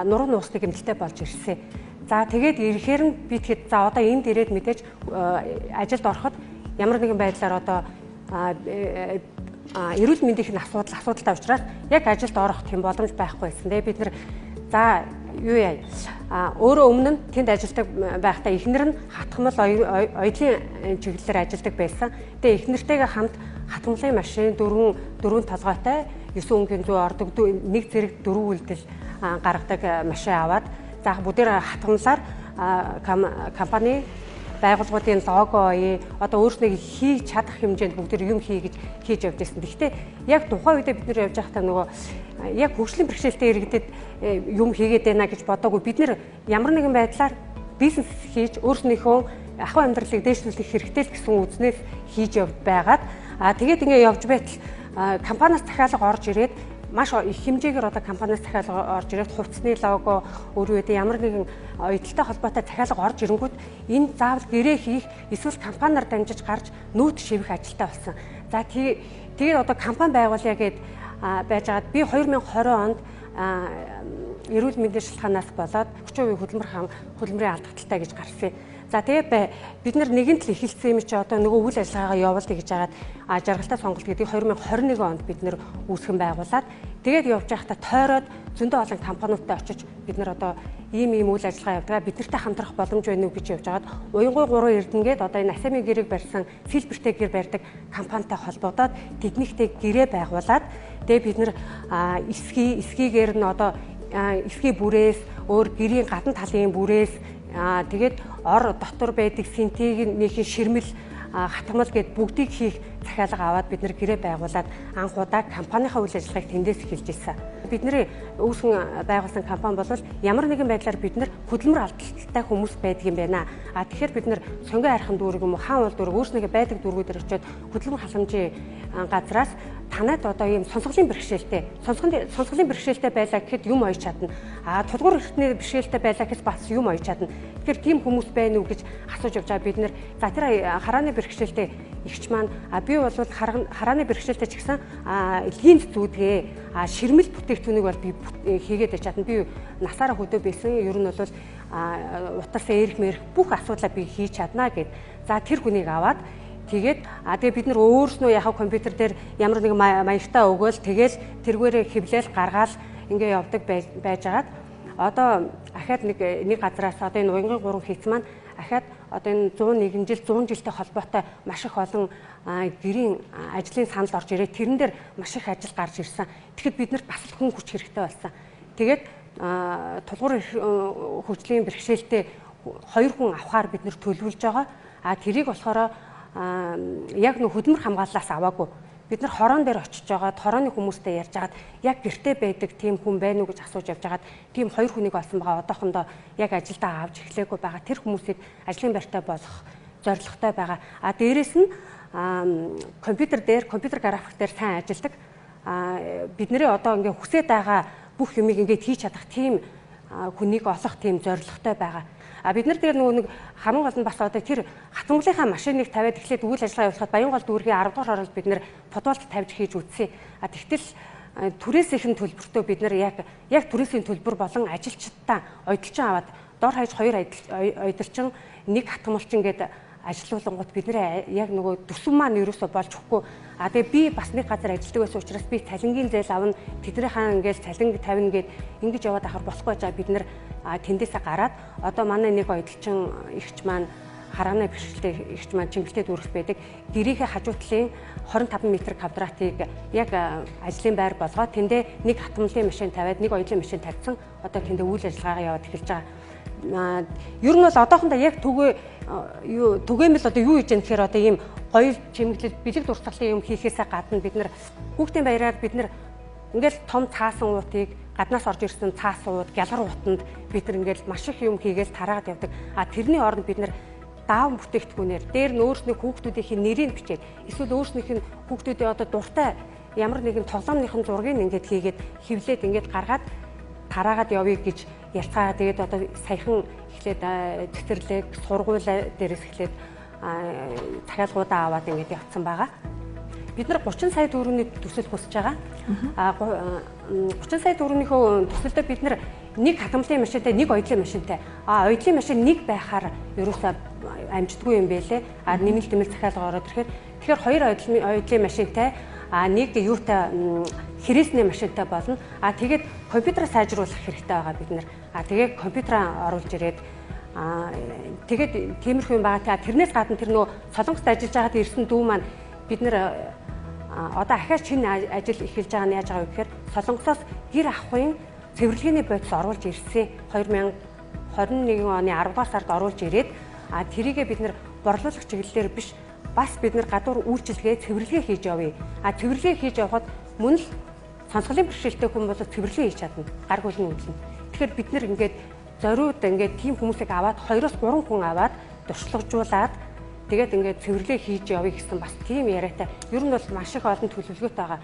нуруу нуусны гэмтэлтэй болж ирсэн. За тэгээд ирэхээр нь би тэгэхэд за одоо энд ирээд мэдээж ажилд ороход ямар нэгэн байдлаар одоо эрүүл мэндийн асуудалтай учраас яг ажилд орох тийм боломж байхгүй байсан. Тэгээд бид нар за юу яа өөрөө өмнө нь тэнд ажилладаг байхдаа эхнэр нь хатгамал оёлын чиглэлээр ажилладаг байсан. Тэгээ эхнэртэйгээ хамт хатгамлын машин 4 толгойтой 9 өнгийн 100 ордог нэг зэрэг 4 үйлдэл гаргадаг машин аваад за бүгдээр хатгамлаар компани байгууллагуудын лого одоо өөрснөө хийж чадах хэмжээнд бүгд юм хийж явж байсан. Гэхдээ яг тухайн үедээ бид нэр явж байхдаа нөгөө яг хөгжлийн бэрхшээлтэй иргэдэд юм хийгээд байна гэж бодоогүй. Бид нэр ямар нэгэн байдлаар бизнес хийж өөрснийхөө ахуй амьдралыг дээшлүүлэх хэрэгтэй л гэсэн үзнээс хийж явж байгаад тэгээд ингэ явж байтал компаниас захиалга орж ирээд маш их хэмжээгээр одоо компаниас захиалга орж ирээд хувцсны лого өөрөө ямар нэгэн оюуталтай холбоотой захиалга орж ирэнгүүт энэ заавал гэрээ хийх эсвэл компаниар дамжиж гарч нүүт шивэх ажилтай болсон. За тэгээд одоо компани байгуулъя гэд байж байгаад би 2020 онд эрүүл мэндийн шалтгаанаас болоод 30% хөдөлмөрийн алдагдaltaй гэж гарсан. За тэгээд бид нар нэгэнт л эхэлсэн юм чи одоо нөгөө үйл ажиллагаагаа явуулъя гэж хагаад жаргалтай сонголт гэдгийг 2021 онд бид нар үүсгэн байгуулад тэгээд явж байхдаа тойроод зөндөө олон компаниудтай очиж бид нар одоо ийм үйл ажиллагаа явуулгаа биднэртэй хамтрах боломж байна уу гэж явж байгаад Уянгуй 3 Эрдэнэгээд одоо энэ Асами гэрээг барьсан Филбертэй гэр барьдаг компанитай холбогдоод тэднийхтэй гэрээ байгуулад тэгээд бид нар эсгийгээр нь одоо эсгий бүрээс өөр гэрийн гадна талын бүрээс тэгээд ор дотор байдаг синтегнийхээ ширмэл хатгамал гэд бүгдийг хийх захиалга аваад бид нэр гэрээ байгуулад анх удаа компанийнхаа үйл ажиллагааг тэндээс эхэлж ирсэн. Бидний үүсгэн байгуулсан компани бол ямар нэгэн байдлаар бид нар хөдөлмөр алдалттай хүмүүс байдаг юм байна. Тэгэхээр бид нар сонгон хайрхан дүүрэг юм уу хаан уул дүүрэг өөрснийхөө байдаг дүүргүүдээр очиод хөдөлмөр халамжийн газраас танад одоо ийм сонсголын бэрхшээлтэй байлаа гэхэд юм ойж чадна. Тулгуур эртний бэрхшээлтэй байлаа гэхэд бас юм ойж чадна. Тэгэхээр тийм хүмүүс байна уу гэж асууж явж байгаа бид нэр за тэр харааны бэрхшээлтэй ихч маань би бол харааны бэрхшээлтэй ч гэсэн линз зүүдгээ ширмэл бүтээгдэхүүнийг бол би хийгээд чадна. Би насаараа хөдөө байсан. Ер нь бол утасаа эрх мэрх бүх асуудлаа би хийж чадна гэд. За тэр хүнийг аваад тэгээд тэгээ бид нар өөрснөө яхаа компьютер дээр ямар нэгэн маягтаа өгөөл тэгэл тэргээрээ хэвлээл гаргаал ингээ явдаг байжгаад одоо ахаад нэг газраас одоо энэ Уянгуй 3 хийц маань ахаад одоо энэ 101 жил 100 жилтэй холбоотой маш их олон гэрийн ажлын санал орж ирээд тэрэн дээр маш их ажил гарч ирсэн. Тэгэхэд бид нарт бас хүн хүч хэрэгтэй болсон. Тэгээд тулгуур хөгжлийн бэрхшээлтэй 2 хүн авахаар бид нэр төлөвлөж байгаа. Тэрийг болохоор яг нөх хөдөлмөр хамгааллаас аваагүй. Бид нар хорон дээр очиж байгаа, хорооны хүмүүстэй ярьж хагаад яг гэртээ байдаг тийм хүн байна уу гэж асууж явж хагаад тийм 2 хүнийг олсон байгаа. Одоохондоо яг ажилдаа авч эхлэегүй байгаа. Тэр хүмүүсийг ажлын байртай болгох зорилготой байгаа. Дээрээс нь компьютер график дээр сайн ажилладаг. Бидний одоо ингээ хүсэж байгаа бүх юмыг ингээд хийж чадах тийм хүнийг олох тийм зорилготой байгаа. Бид нар дээр нөгөө нэг хамгийн гол нь бас одоо тэр хатамглынхаа машиныг тавиад эхлээд үйл ажиллагаа явуулахад Баянгол дүүргийн 10 дугаар хороолд бид нар футболт тавьж хийж үзсэн. Тэгтэл түрээсийн төлбөртөө бид нар яг түрээсийн төлбөр болон ажилчдаа ойдолчин аваад дор хаяж 2 ойдолчин 1 хатамгалчин гэдэг ажилуулангууд бидний яг нөгөө төсөв маань ерөөсөө болж өгөхгүй. Тэгээ би бас нэг газар ажилладаг байсан учраас би цалингийн зээл авна, тэднийхээ ингээл цалин тавина гэд ингэж яваад ахаар болохгүй жаа бид нар тэндээсээ гараад одоо манай нэг ойдолчин ихч маань харааны бэрхшээлтэй ихч маань чимгэлтэй дүүрэх байдаг. Гэрийнхээ хажуу талын 25 м квадратыг яг ажлын байр болгоод тэндээ нэг хатамлын машин тавиад нэг оёлын машин тавьсан. Одоо тэндээ үйл ажиллагаагаа яваад эхэлж байгаа. Ер нь бол одоохондоо яг түгээмэл одоо юу хийж яах гэхээр одоо ийм гоё чимэглэл бэлэг дурсгалын юм хийхээсээ гадна бид нар хүүхдийн баяраар бид нар ингээл том цаасан уутыг гаднаас орж ирсэн цаас ууд гялгар уутанд бид нар ингээл маш их юм хийгээл тараад явдаг. Тэрний оронд бид нар даав бүтээгдэхүүнээр дээр нь өөрснөө хүүхдүүдийн нэрийг бичээд эсвэл өөрснийх нь хүүхдүүдийн одоо дуртай ямар нэгэн тоглоомныхын зургийг ингээд хийгээд хевлээд ингээд гаргаад тараагаад явъя гэж ярьцгаа. Тэгээд одоо саяхан эхлээд цэцэрлэг сургууль дээрээс эхлээд захиалгуудаа аваад ингээд явцсан байгаа. Бид нар 30 сая төгрөгийн төсөл хүсэж байгаа. 30 сая төгрөгийнхөө төсөлдөө бид нар нэг хатамлын машинтай, нэг оёдлын машинтай. Оёдлын машин нэг байхаар ерөөсөө амждаггүй юм байлээ. Нэмэлт захиалга ороод ирэхээр тэгэхээр 2 оёдлын машинтай нэг юутай хэрэгсний машинтай болно. Тэгээд компьютераа сайжруулах хэрэгтэй байгаа бид нар. Тэгээд компьютераа оруулж ирээд тэгээд тиймэрхүү юм байгаа. Тэрнээс гадна тэр нөө Солонгост ажиллаж байгаад ирсэн дүү маань бид нар одоо ахиас шинэ ажил эхэлж байгаа нь яаж байгаа вэ гэхээр Солонгосоос гэр ахуйн цэвэрлэгээний бодис оруулж ирсэн. 2021 оны 10 дугаар сард оруулж ирээд тэрийгээ бид нар борлуулах чиглэлээр биш бас бид нар гадуур үйлчилгээ цэвэрлэгээ хийж явъя. Цэвэрлэгээ хийж явхад мөн л сонсголын бэрхшээлтэй хүн бол цэвэрлэгээ хийж чадна. Гар хөлний үйлэн. Тэгэхээр бид нар ингээд зориуд ингээд тийм хүмүүсийг аваад 2-3 хүн аваад туршлагажуулаад тэгээд ингээд цэвэрлэгээ хийж явъя гэсэн бас тийм яриатай. Ер нь бол маш их олон төлөвлөгөөтэй байгаа.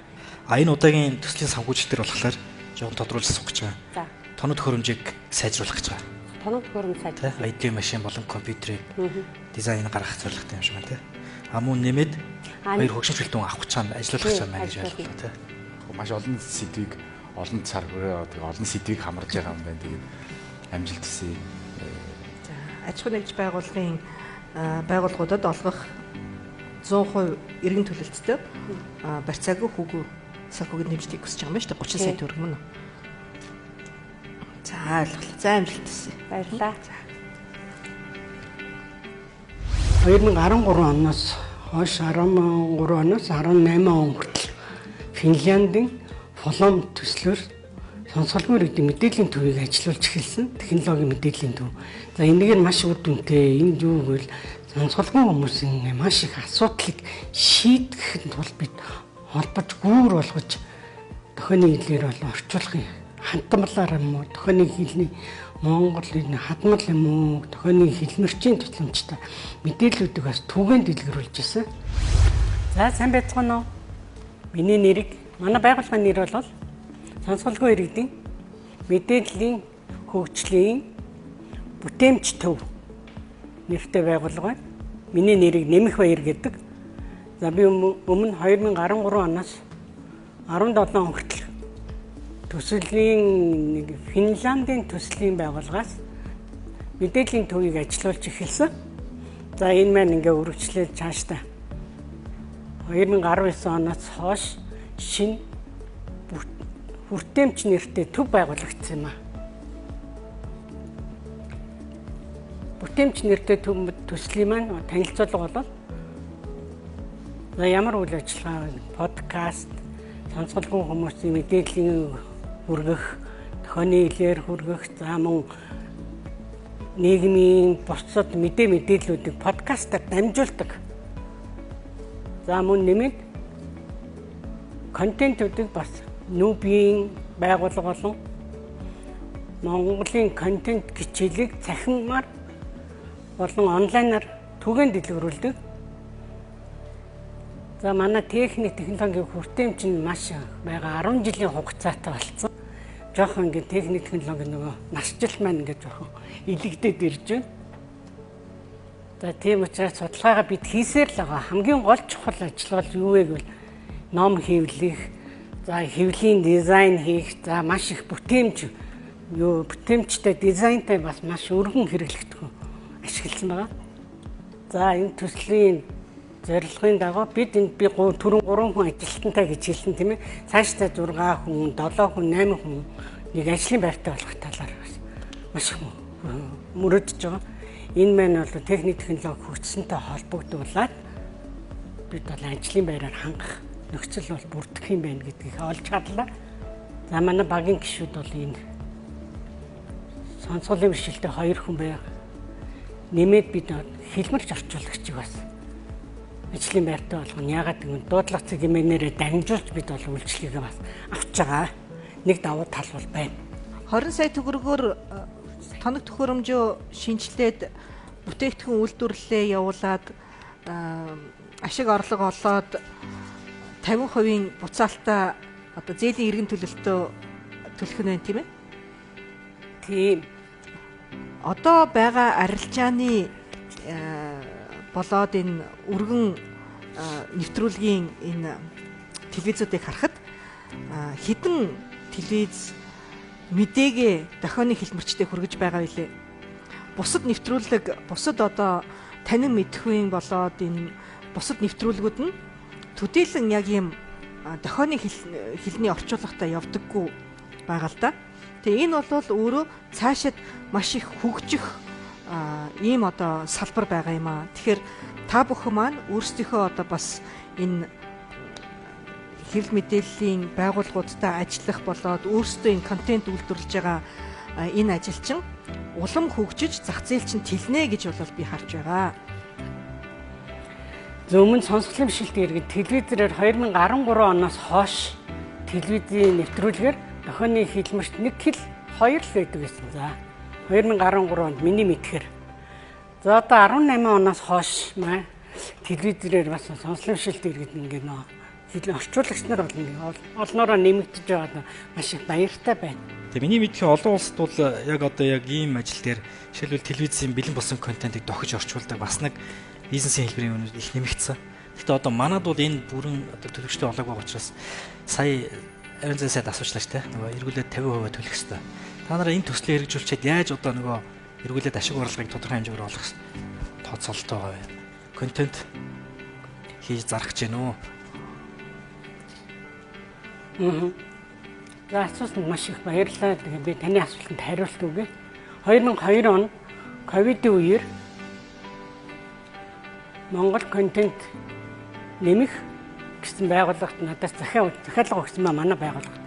Энэ удаагийн төслийн санхүүжилтээр болохоор жоохон тодруулж асуух гэж байгаа. Тоног төхөөрөмжийг сайжруулах гэж байгаа. Тоног төхөөрөмж сайжруулах. Айдын машин болон компьютерийг дизайн гаргах зорилготой юм шиг байна тий. Мөн нэмээд 2 хөгжим шилтэн авах гэж байгаа ажиллах гэж байгаа гэж ойлголоо тий. Маш олон сэдвийг олон цар хүрээ олон сэдвийг хамарж байгаа юм байна. Тэгээд амжилт хүсье. За аж ахуй нэгж байгууллагын байгууллагуудад олгох 100% иргэн төлөлттэй барьцаагүй хүүгүй санхүүгийн нэмжлийг хүсэж байгаа юм шүү дээ. 30 сая төгрөг мөн. За ойлголоо. За амжилт хүсье. Баярлалаа. 2013 оноос хойш 13 оноос 18 он хүртэл Финляндийн Фолом төслөөр сонсголгүй иргэдийн мэдээллийн төвийг ажиллуулж эхэлсэн. Технологийн мэдээллийн төв. За энийг нь маш үр дүнтэй. Энэ юу гэвэл сонсголгүй хүмүүсийн маш их асуудлыг шийдэхэд тулд бид холбож гүүр болгож төхөний хэлээр бол орчуулах хантамлаар юм уу? Төхөний хэлний Монголын хадмал юм уу? Төхөний хэлмэрчийн тусламжтай мэдээллүүдийг бас түгээн дэлгэрүүлж ирсэн. За сайн байцгаана уу? Миний нэрийг манай байгууллагын нэр бол сонсголгүй иргэдийн мэдээллийн хөгжлийн бүтээмж төв нэртэй байгууллага байна. Миний нэрийг Нэмэх Баяр гэдэг. За би өмнө 2013 оноос 17 он хүртэл төслийн Финляндийн төслийн байгууллагаас мэдээллийн төвийг ажиллуулж эхэлсэн. За энэ маань ингээ үргэлжлээд цаашдаа 2019 оноос хойш шинэ хүртээмж нэртэй төв байгуулагдсан юм аа. Хүртээмж нэртэй төслийн маань танилцуулга бол ямар үйл ажиллагаа подкаст сонсголгүй хүмүүсийн мэдээллийн хүргэх дохионы хэлээр хүргэх, за мөн нийгмийн бусад мэдээллүүдийг подкастаар дамжуулдаг. За мөн нэмээд контентуудыг бас нүүбийн байгууллага болон Монголын контент хичээлийг цахимаар болон онлайнаар түгээн дэлгэрүүлдэг. За манай техник технологийн хүртээмж нь маш байгаа 10 жилийн хугацаатай болсон. Жохон ингээд техник технологи нөгөө насжил маань ингээд жохон илэгдээд ирж байна. За тийм учраас судалгаагаа бид хийсээр л байгаа. Хамгийн гол чухал ажил бол юу вэ гэвэл ном хэвлэх, за хэвлийн дизайн хийх, за маш их бүтээмжтэй дизайнтай бас маш өргөн хэрэглэгдэх ашигласан байгаа. За энэ төслийн зорилгын дагуу би түрүүн 3 хүн ажилтнтай гэж хэлсэн тийм ээ. Цаашдаа 6 хүн, 7 хүн, 8 хүн нэг ажлын байртай болох талаар маш их мөрөдөж байгаа. Энэ маань бол техник технологи хөгжсөнтэй холбогдуулаад бид бол ажлын байраар хангах нөхцөл бол бүрдэх юм байна гэдгийг олж харлаа. За манай багийн гишүүд бол энэ сонсголын бэрхшээлтэй 2 хүн байга. Нэмээд бид хэлмэрч орчуулагчийг бас ажлын байртай болгоно. Ягаад гэвэл дуудлага цэгмэнээрээ дамжуулж бид бол үйлчлэгээ бас авч байгаа. Нэг давуу тал бол байна. 20 сая төгрөгөөр тоног төхөөрөмжөө шинжилээд бүтээгдэхүүн үйлдвэрлэлээ явуулаад ашиг орлого олоод 50% буцаалтаа одоо зээлийн иргэн төлөлтөө төлөх нь байна тийм ээ? Тийм. Одоо байгаа арилжааны болоод энэ өргөн нэвтрүүлгийн энэ телевизүүдийг харахад хэдэн телевиз мэдээгээ дохионы хэлмэрчтэй хүргэж байгаа билээ. Бусад нэвтрүүлэг, бусад одоо танин мэдхүйн болоод энэ бусад нэвтрүүлгүүд нь төдийлөн яг юм дохионы хэлний орчуулагтай явдаггүй байгаа л да. Тэгээ энэ бол өөрөө цаашид маш их хөгжих ийм одоо салбар байгаа юм аа. Тэгэхээр та бүхэн маань өөрсдийнхөө одоо бас энэ хэвлэл мэдээллийн байгууллагуудтай ажиллах болоод өөрсдөө энэ контент үйлдвэрлэж байгаа энэ ажилчин улам хөгжиж зах зээл чинь тэлнэ гэж бол би харж байгаа. Өмнө сонсголын бишилтийн иргэд телевизээр 2013 оноос хойш телевизийн нэвтрүүлгээр дохионы хэлмэрт 1 кил 2 л байдаг гэсэн. За 2013 онд миний мэдхээр. За одоо 18 оноос хойш телевизээр бас сонсголын бишилтийн иргэд ингээд хэлний орчуулагч нар бол олноороо нэмэгдэж байгаа маш их баяртай байна. Тэгээ миний мэдхийн олон улсад бол яг одоо яг ийм ажил дээр жишээлбэл телевизийн бэлэн болсон контентыг дохиж орчуулдаг бас нэг бизнесийн хэлбэрийн үнэ их нэмэгдсэн. Гэхдээ одоо манад бол энэ бүрэн одоо төлөвчтэй болоог байгаа учраас сая Арын зэн сайд асуучлаа ч тийм нөгөө эргүүлээд 50% төлөх хэрэгтэй. Та нараа энэ төслийг хэрэгжүүлчихэд яаж одоо нөгөө эргүүлээд ашиг орлогыг тодорхой хэмжээгээр олох тооцоололтой байгаа вэ? Контент хийж зарах гэж байна уу? За асуусан маш их баярлалаа. Би таны асуултанд хариулт өгье. 2002 он ковидын үеэр Монгол контент нэмэх гэсэн байгууллагт надаас захиалга өгсөн манай байгууллагт.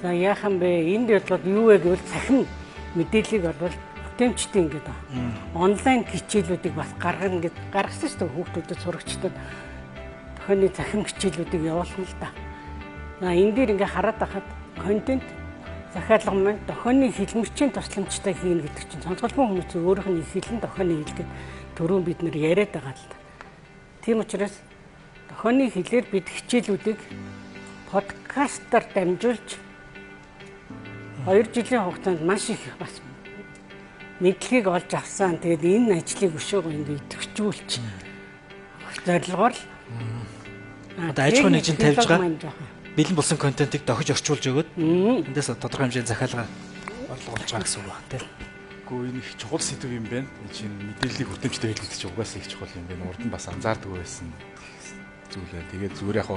За яахан бэ? Энд бодлоод юу вэ гэвэл цахим мэдээллийг бол бүтээмжтэй ингээд онлайн хичээлүүдийг бас гаргасан шүү дээ хүүхдүүдэд сурагчдад дохионы цахим хичээлүүдийг явуулсан л да. За энэ дээр ингээд хараад байхад контент захиалга маань дохионы хэлмэрчийн тусламжтай хийнэ гэдэг чинь сонсголгүй хүмүүс өөрийнх нь хэлэн дохионы хэлгээд түрүүн бид нэр яриад байгаа л да. Тийм учраас дохионы хэлээр бид хичээлүүдийг подкастаар дамжуулж 2 жилийн хугацаанд маш их бас мэдлэгийг олж авсан. Тэгээд энэ ажлыг өшөөгөө ингээд идэвхжүүлж зорилгоор л одоо аж ахуйн нэгжинд тавьж байгаа бэлэн болсон контентыг дохиж орчуулж өгöd эндээс тодорхой хэмжээний захиалга орлого олж байгаа гэсэн үг байна тийм. Гэхдээ энэ их чухал сэдв юм байна. Чинь мэдээллийг хүртээмжтэй хэлэх чинь угаасаа их чухал юм байна. Урд нь бас анзаардаг байсан зүйл байна. Тэгээд зүгээр яг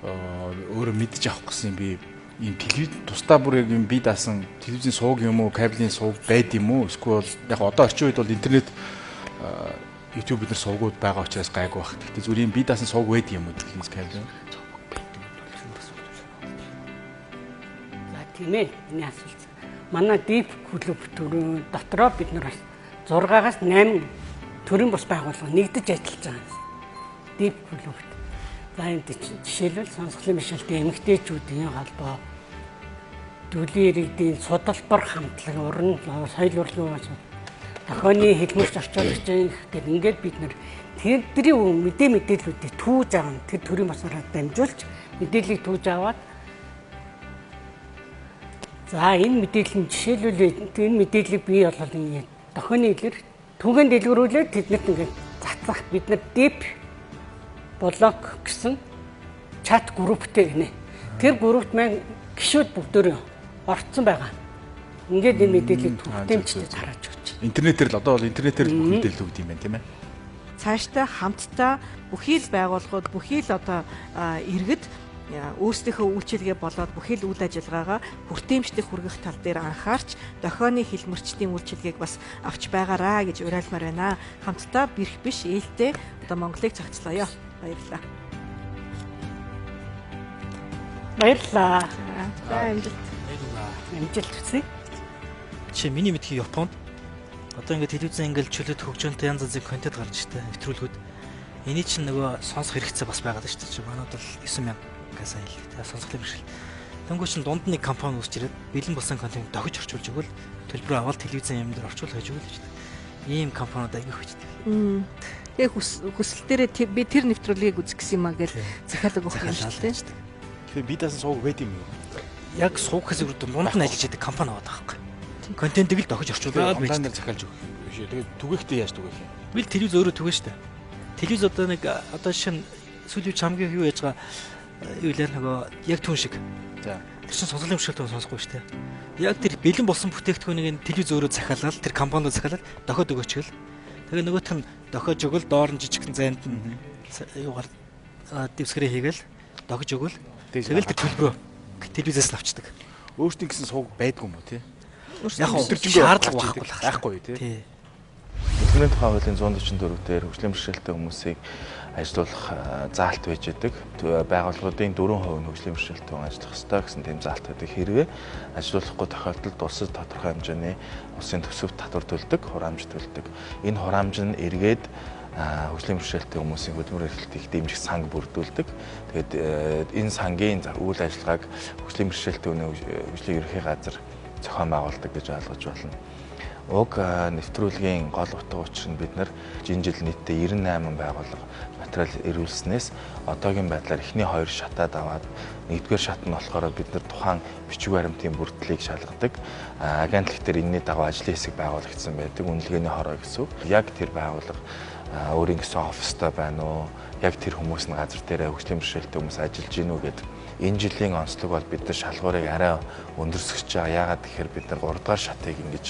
өөрөө мэдж авах гэсэн би ийм телевиз тусдаа бүр яг юм бие даасан телевизийн сууг юм уу, кабелийн сууг байд юм уу? Эсвэл яг одоо орчин үед бол интернет YouTube бид нар суугууд байгаа учраас гайгүй баг. Гэхдээ зүгээр юм бие даасан сууг байд юм уу телевиз кабел? За тийм ээ. Энэ асуулт. манай Deep клуб төрийн дотроо бид нар бас 6-аас 8 төрийн бус байгууллага нэгдэж ажиллаж байгаа юм. Deep клубт. За энд жишээлбэл сонсголын бишэлтийн эмэгтэйчүүдийн холбоо, дүүлийн иргэдийн судалбар хамтлаг, уран соёл урлагийн дохионы хэлмэрч орчуулагчийн гэдэг ингээд бид нар тэрийн мэдээллүүдийг түүж аван тэр төрийн баснараа дамжуулж мэдээллийг түүж аваад за энэ мэдээллийн жишээлбэл энэ мэдээллийг бий болгох юм дохионы илэр түгээн дэлгэрүүлээд тэднэрт ингээд цацах бид нар Deep блог гэсэн чат групптэй гинэ. Тэр группт маань гишүүд бүгдөө орцсон байгаа. Ингээд энэ мэдээллийг түгтэмжтэй тарааж өгч. Интернетээр л одоо бол интернетээр л бүх мэдээлэл өгд юм байна тийм ээ. Цаашдаа хамтдаа бүхий л байгууллагууд, бүхий л одоо иргэд өөрсдийнхөө үйлчилгээ болоод бүхий л үйл ажиллагаагаа хүртээмжтэй хүргэх тал дээр анхаарч дохионы хэлмэрчлийн үйлчилгээг бас авч байгаараа гэж уриалмаар байна. Хамтдаа бэрх биш ээлтэй одоо Монголыг цогцлоё. Баярлалаа. Баярлалаа. За амжилт. Амжилт хүсье. Чи миний мэдхий Японд одоо ингээд телевизэн ингээд чөлөөт хөгжөөнтэй янз янзын контент гарч штэ нэвтрүүлгүүд. Эний чинь нөгөө сонсох хэрэгцээ бас байгаа даа штэ. Манайд бол 9000-аас айл. Тэгээ сонсголын бишэл. Тэнгүү чин дунд нэг компани үүсч ирээд бэлэн болсон контент дохиж орчуулж өгвөл төлбөр аваад телевизэн юм дээр орчуул хийж өгвөл штэ. Ийм компаниуд аягүй хүчтэй. Тэгээ хүсэл дээрээ би тэр нэвтрүүлгийг үзэх гэсэн юм а гэж захиалга өгөх юм шүү дээ. Тэгэхээр би даасан сууг байд юм юу? Яг сууг хэсэг рүү дунд нь ажиллаж байгаа компани байгаа байхгүй. Контентыг л дохиж орчуулаад онлайнаар захиалж өгөх юм биш үү? Тэгээд түгээхдээ яаж түгэх юм? Би л телевиз өөрөө түгэн штэ. Телевиз одоо нэг одоо шин сүүлийн хамгийн юу яаж байгаа юу лэр нөгөө яг түн шиг. За. Тэр чин сонсголын бишэлтийг сонсохгүй штэ. Яг тэр бэлэн болсон бүтээгдэхүүнийг телевиз өөрөө захиалаад тэр компаниуд захиалаад дохиод өгөөчгөл. Тэгээ нөгөөх нь дохиож өгвөл доор нь жижигхэн зайд нь юугаар дэвсгэрээ хийгээл дохиж өгвөл тэгэл тэр төлбөрөө телевизээс авчдаг. Өөртөө гэсэн сууг байдгүй юм уу тий? Яг өдөржингөө шаардлага байхгүй тий. Хэлтгэрийн тухай хуулийн 144 дээр хөгжлийн бэрхшээлтэй хүмүүсийг ажилуулах заалт байж идэг. Байгууллагуудын 4% нь хөгжлийн бэрхшээлтэй хүн ажиллах ёстой гэсэн тийм заалт байдаг. Хэрвээ ажилуулахгүй тохиолдолд улсад тодорхой хэмжээний улсын төсөвт татвар төлдөг, хураамж төлдөг. Энэ хураамж нь эргээд хөгжлийн бэрхшээлтэй хүмүүсийн хөдөлмөр эрхлэлтийг дэмжих санг бүрдүүлдэг. Тэгээд энэ сангийн үйл ажиллагааг хөгжлийн бэрхшээлтэй хөгжлийн ерөнхий газар зохион байгуулдаг гэж ойлгож байна. Уг нэвтрүүлгийн гол утга учир нь бид нар энэ жил нийтдээ 98 байгууллага материал ирүүлснээс одоогийн байдлаар эхний 2 шатаад аваад нэгдүгээр шат нь болохоор бид нар тухайн бичиг баримтын бүрдлийг шалгадаг. Агентлаг дээр энэний дагуу ажлын хэсэг байгуулагдсан байдаг. Үнэлгээний хороо гэсэн. Яг тэр байгууллага өөрийн гэсэн оффистой байна уу? Яг тэр хүмүүс нь газар дээр хөгжлийн бэрхшээлтэй хүмүүс ажиллаж гин үү гэдэг. Энэ жилийн онцлог бол бид нар шалгуурыг арай өндөрсгөж байгаа. Яагаад гэхээр бид нар 3 дугаар шатыг ингэж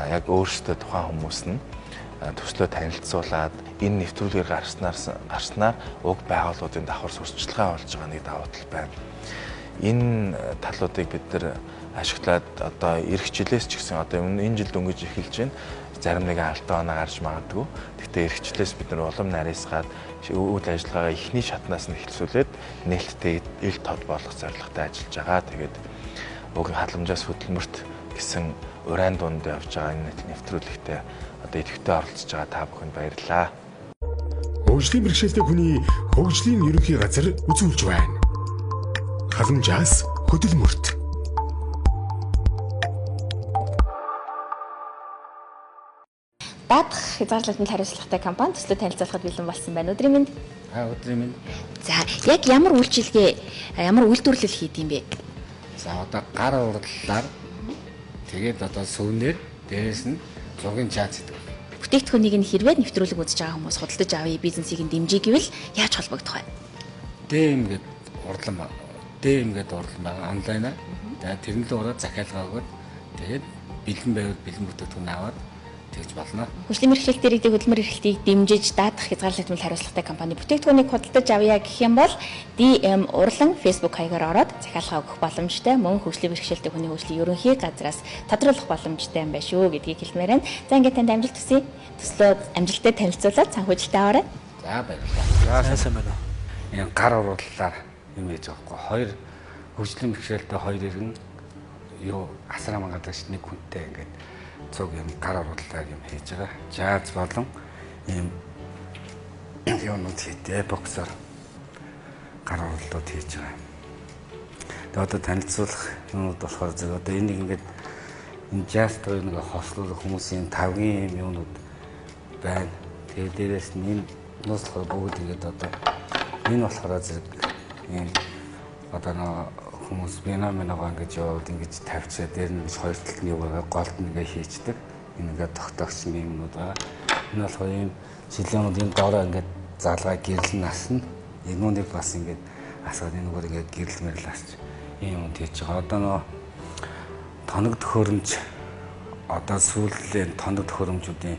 яг өөрсдөө тухайн хүмүүс нь төслөө танилцуулаад энэ нэвтрүүлгээр гарснаар уг байгууллагуудын давхар сурталчилгаа болж байгаа нэг давуу тал байна. Энэ талуудыг бид нар ашиглаад одоо эх хичээлээс ч гэсэн одоо энэ жил дөнгөж эхэлж байна. Зарим нэгэн алдаа оноо гарч магадгүй. Гэхдээ эх хичээлээс бид нар улам нарийсгаад үйл ажиллагаагаа эхний шатнаас нь эхлүүлээд нээлттэй ил тод болох зорилготой ажиллаж байгаа. Тэгээд уг халамжаас хөдөлмөрт гэсэн уран дунд явж байгаа энэ нэвтрүүлэгтээ одоо идэвхтэй оролцож байгаа та бүхэнд баярлалаа. Хөгжлийн бэрхшээлтэй хүний хөгжлийн ерөнхий газар үзүүлж байна. Халамжаас хөдөлмөрт. Даадах хязгаарлалтанд хариуцлагатай компани төслөө танилцуулахад бэлэн болсон байна. Өдрийн мэнд. Өдрийн мэнд. За, яг ямар үйлчилгээ, ямар үйлдвэрлэл хийд юм бэ? За, одоо гар урдлаар тэгээд одоо сүүнээр дээрээс нь зургийн чац гэдэг. Бүтээгдэхүүнийг нь хэрвээ нэвтрүүлэг үзэж байгаа хүмүүс худалдаж авъя, бизнесийг нь дэмжиж гэвэл яаж холбогдох вэ? ДМ гэдэг урдлан байна. ДМ гэдэг урдлан байгаа онлайнаар. Тэгээд тэрнээ л ураад захиалгаа өгөөд тэгээд бэлэн байвал бэлэн бүтээгдэхүүн аваад тэгж болно. Хөгжлийн бэрхшээлтэй иргэдийн хөдөлмөр эрхлэлтийг дэмжиж даадах хязгаарлалтанд хариуцлагатай компани бүтээгдэхүүнийг худалдаж авъя гэх юм бол DM урлан Facebook хаягаар ороод захиалга өгөх боломжтой. Мөн хөгжлийн бэрхшээлтэй хүний хөгжлийн ерөнхий газраас тодруулах боломжтой юм байна шүү гэдгийг хэлмээр байна. За ингээд танд амжилт хүсье. Төслөө амжилттай танилцуулаад санхүүжилттэй аваарай. За баярлалаа. Сайн байна. Энэ гар урлалаар юм яаж байгаа байхгүй. Хоёр хөгжлийн бэрхшээлтэй хоёр иргэн юу асар хамгаалж нэг хүнтэй ингээд цуг юм гар оруулаад юм хийж байгаа. Жаз болон ийм юунууд хийдэг боксер гар оруулалт хийж байгаа. Тэгээд одоо танилцуулах юмуд болохоор зөв одоо энийг ингээд энэ жаз тоо нэг хослуулах хүмүүсийн тавгийн юмнууд байна. Тэгээд дээрээс нь энэ нууцлахаар бүгд ингээд одоо энэ болохоор зэрэг ийм одоо нэг хүмүүс бинаминаа ингэж яваад ингэж тавьчаа дээр нь хоёр талд нь яваа голд нэгэ хийчдэг. Энэ ингээд тогтоогч юмнууд байгаа. Энэ болохоор ийм шилэнүүд энэ доороо ингээд залгаа гэрэл насна. Энүүнийг бас ингээд асаад энэгээр ингээд гэрэлмэрл асч ийм юм хийж байгаа. Одоо нөө тоног төхөөрөмж одоо сүүлийн тоног төхөөрөмжүүдийн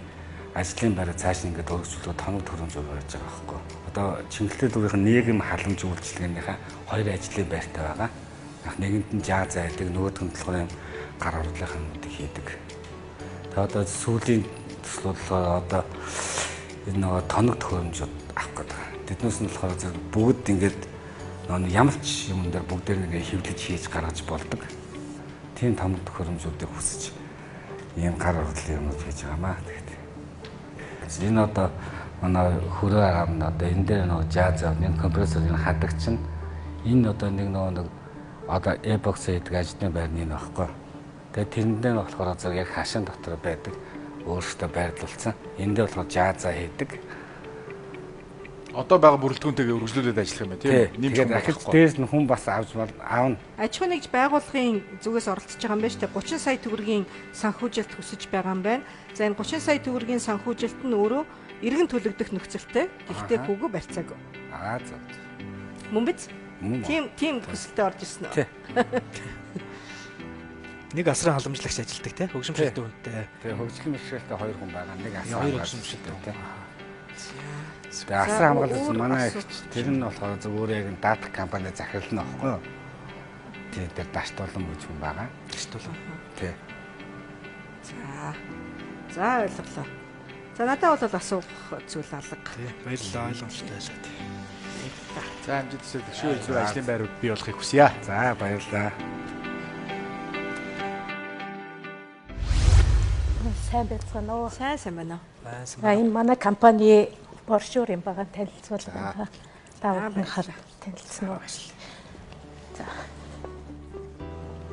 ажлын байраа цааш ингээд өргөжүүлэх тоног төхөөрөмж байж байгаа байхгүй. Одоо Чингэлтэй дүүрийн нийгэм халамж үйлчилгээнийхээ хоёр ажлын байртай байгаа. Нэгэнд нь жаа зайдаг, нөгөөдг нь болохоор гар орлогын юмнуудыг хийдэг. Тэгээд одоо сүүлийн төслөөр одоо энэ нөгөө тоног төхөөрөмжүүд авах гэдэг. Тэднээс нь болохоор бүгд ингээд ямар ч юм дээр бүгдээр нэг хэвлэж хийж гаргаж болдог. Тийм тоног төхөөрөмжүүдийг хүсэж ийм гар орлогын юмнууд хийж байгаамаа. Энэ одоо манай хөрөө арамна одоо энэ дээр нөгөө жаз авны компрессорын хадагч нь энэ одоо нэг одоо e-box гэдэг ажлын байрны нөхгүй. Тэгээд тэрэндээ нь болохоор зэрэг яг хашин дотор байдаг өөрөөсөө байрлуулсан. Энд дээр болохоор жаза хийдэг. Одоо байгаа бүрэлдэхүүнтэйгээ үргэлжлүүлээд ажиллах юм байна тийм. Тэгээд дахиж дээрс нь хүн бас авч аавна. Аж ахуйн нэгж байгууллагын зүгээс оролцож байгаа юм байна шүү дээ. 30 сая төгрөгийн санхүүжилт хүсэж байгаа юм байна. За энэ 30 сая төгрөгийн санхүүжилт нь өөрөө иргэн төлөгдөх нөхцөлтэй. Гэхдээ хүүгөө барьцаагүй. За. Мөн биз? Тийм төсөлтөд орж ирсэн үү? Нэг асран халамжлагч ажилдаг тийм хөгжим шилтүүнтэй. Тэгээ хөгжим бэрхшээлтэй хоёр хүн байгаа. Нэг асран халамжлагч тийм. Тэгээ асран хамгаалсан манай ихч тэр нь болохоор зөв өөрөө яг дата компани захирал нь аахгүй юу? Тийм дээр даштуулан гэж хүн байгаа. Даштуулан. Тийм. За ойлголоо. За надад бол асуух зүйл алга. Тийм баярлалаа ойлгомжтой байсан тийм. За амжилт хүсье. Шүү илүү ажлын байрууд бий болохыг хүсье. За баярлалаа. Сайн байцгаана уу? Сайн байна уу? Энэ манай компани боршуур юм байгаа танилцуулга. Таавал хар танилцсан уу?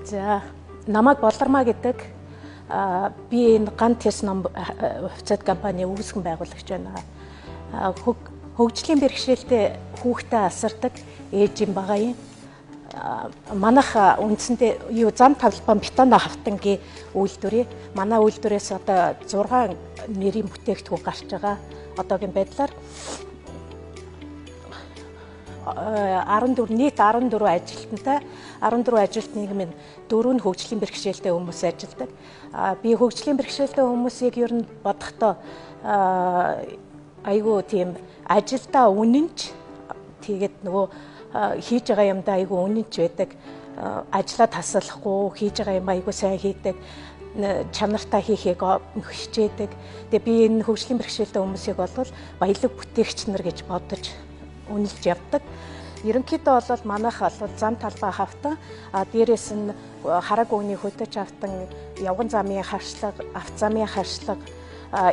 За намайг Болдормаа гэдэг би энэ ган тест ном хувьцаат компани үүсгэн байгуулагч байна. Хөгжлийн бэрхшээлтэй хүүхдээ асардаг ээж юм байгаа юм. Манайх үндсэндээ зам талбай бетон хавтангийн үйлдвэрээ манай үйлдвэрээс одоо 6 нэрийн бүтээгдэхүүн гарч байгаа. Одоогийн байдлаар 14 нийт 14 ажилтнтай 14 ажилтныг минь 4 нь хөгжлийн бэрхшээлтэй хүмүүс ажилладаг. Би хөгжлийн бэрхшээлтэй хүмүүсийг ер нь бодохдоо айгуу тийм ажилдаа үнэнч тэгээд нөгөө хийж байгаа юмдаа айгуу үнэнч байдаг. Ажлаа тасалахгүй хийж байгаа юм айгуу сайн хийдэг. Чанартай хийхийг хичээдэг. Тэгээ би энэ хөгжлийн бэрхшээлтэй хүмүүсийг бол баялаг бүтээгч нар гэж бодож үнэлж явдаг. Ерөнхийдөө бол манайх бол зам талбай хавтан, дээрээс нь хараг өгний хөдөөж хавтан, явган замын харшлага, авто замын харшлага,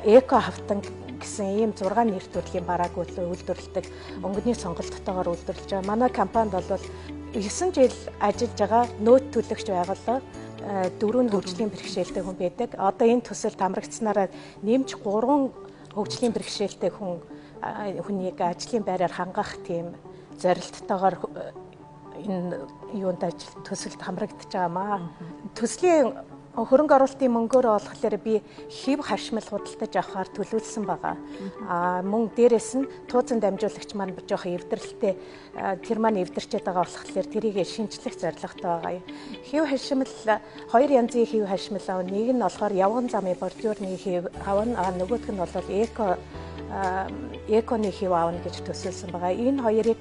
эко хавтан гэсэн ийм 6 нэр төрлийн барааг үйлдвэрлэдэг өнгөний сонголттойгоор үйлдвэрлэж байгаа. Манай компанид бол 9 жил ажиллаж байгаа нөөц төлөгч байгууллага 4 хөгжлийн бэрхшээлтэй хүн байдаг. Одоо энэ төсөлд хамрагдсанараа нэмж 3 хөгжлийн бэрхшээлтэй хүнийг ажлын байраар хангах тийм зорилттойгоор энэ юунд төсөлд хамрагдаж байгаамаа. Төслийн хөрөнгө оруулалтын мөнгөөр болохоор би хэв хашмал худалдаж авахар төлөвлөсөн байгаа. Мөн дээрэс нь тууцан дамжуулагч маань жоохон эвдэрлэлтэй тэр маань эвдэрчээд байгаа болохоор тэрийг шинжлэх зорилготой байгаа. Хэв хашмал 2 янзын хэв хашмал авна. Нэг нь болохоор явган замын бордюрны хэв авна. Нөгөөх нь бол эконы хэв авна гэж төсөөлсөн байгаа. Энэ хоёрыг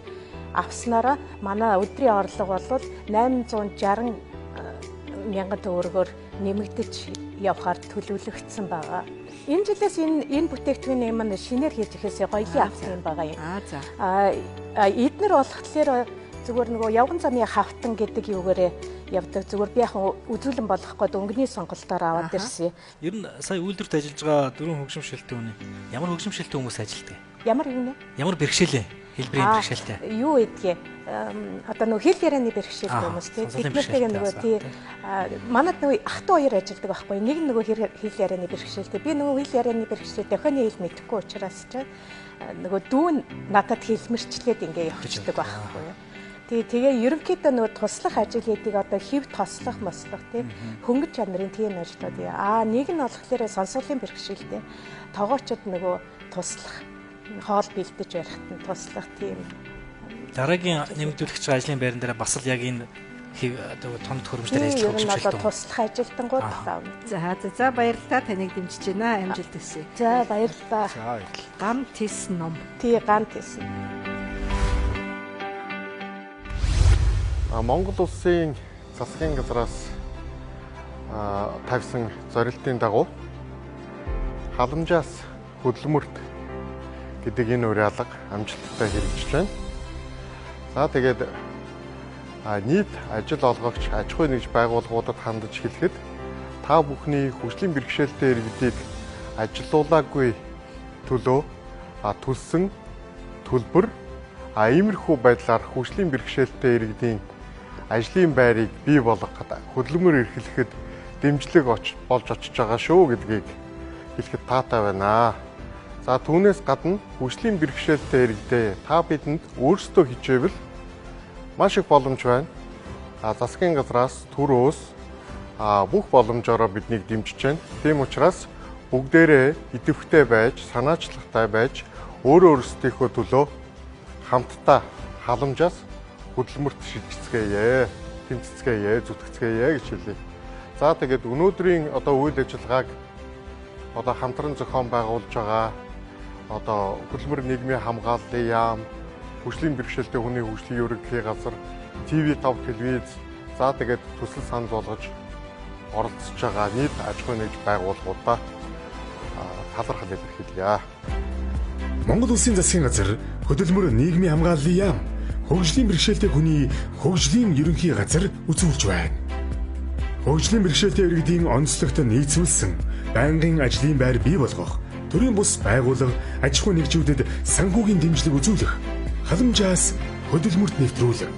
авснараа манай өдрийн орлого бол 860 мянган төгрөгөөр нэмэгдэж явахаар төлөвлөгдсөн байгаа. Энэ жилээс энэ бүтээгдэхүүний маань шинээр хийж ихээсээ гоёлын авсан юм байгаа юм. Эднэр болохоор зүгээр нөгөө явган замын хавтан гэдэг юугээрээ явдаг. Зүгээр би яхан үзүүлэн болох гээд өнгөний сонголтоор аваад ирсэн. Ер нь сая үйлдвэрт ажиллаж байгаа дөрвөн хөгжимшилтэй хүний ямар хөгжимшилтэй хүмүүс ажилтдаг? Ямар юм бэ? Ямар бэрхшээлээ? Хэлбэрийн бэрхшээлтэй. Юу гэдгийг одоо нөгөө хэл ярианы бэрхшээлтэй хүмүүс тийм биднэртэйгээ нөгөө тий манад нөгөө ах トゥ хоёр ажилладаг байхгүй. Нэг нь нөгөө хэл ярианы бэрхшээлтэй. Би нөгөө хэл ярианы бэрхшээлтэй охины хэл мэдэхгүй учраас ч нөгөө дүү надад хэлмэрчлээд ингээ явчихдаг байхгүй. Тэгээ ерөнхийдөө нөгөө туслах ажил хийдэг одоо хэв тослох мослох тийм хөнгөн чанарын тийм ажлууд яа. Нэг нь болохоор сонсголын бэрхшээлтэй. Тоогоочд нөгөө туслах хоол бэлдэж барихт нь туслах тийм. Дараагийн нэмэгдүүлэгч ажлын байран дээр бас л яг энэ томд хөрөмжтөр ажиллах хөгжимшилтэй. Туслах ажилтангууд таав. За баярлалаа таныг дэмжиж байна. Амжилт хүсье. За баярлалаа. Гам тис ном. Тий гам тис. Монгол улсын засгийн газраас тавьсан зорилтын дагуу халамжаас хөдөлмөрт гэдэг энэ уриалга амжилттай хэрэгжиж байна. За тэгээд нийт ажил олгогч аж ахуй нэгж байгууллагуудад хандаж хэлэхэд та бүхний хөгжлийн бэрхшээлтэй иргэдийг ажилуулаагүй төлөө төлсөн төлбөр иймэрхүү байдлаар хөгжлийн бэрхшээлтэй иргэдийн ажлын байрыг бий болгоход хөдөлмөр эрхлэхэд дэмжлэг болж очиж байгаа шүү гэдгийг хэлэхэд таатай байна. За түүнээс гадна хөгжлийн бэрхшээлтэй иргэдээ та бидэнд өөрсдөө хичээвэл маш их боломж байна. Засгийн газраас төрөөс бүх боломжоор биднийг дэмжиж байна. Тийм учраас бүгдээрээ идэвхтэй байж, санаачлахтай байж, өөрсдийнхөө төлөө хамтдаа халамжаас хөдөлмөрт шилжицгээе, тэмцэцгээе, зүтгэцгээе гэж хэлье. За тэгээд өнөөдрийн үйл ажиллагааг хамтран зохион байгуулж байгаа хөдөлмөр нийгмийн хамгааллын яам, хөгжлийн бэрхшээлтэй хүний хөгжлийн ерөнхий газар, TV5 телевиз, за тэгээд төсөл санал болгож оролцож байгаа нийт аж ахуй нэгж байгууллагуудаа талархал илэрхийлье. Монгол Улсын засгийн газар хөдөлмөр нийгмийн хамгааллын яам, хөгжлийн бэрхшээлтэй хүний хөгжлийн ерөнхий газар үзүүлж байна. Хөгжлийн бэрхшээлтэй иргэдийн онцлогт нийцүүлсэн байнгын ажлын байр бий болгох, төрийн бус байгууллага аж ахуй нэгжүүдэд санхүүгийн дэмжлэг үзүүлэх, халамжаас хөдөлмөрт нэвтрүүлэг.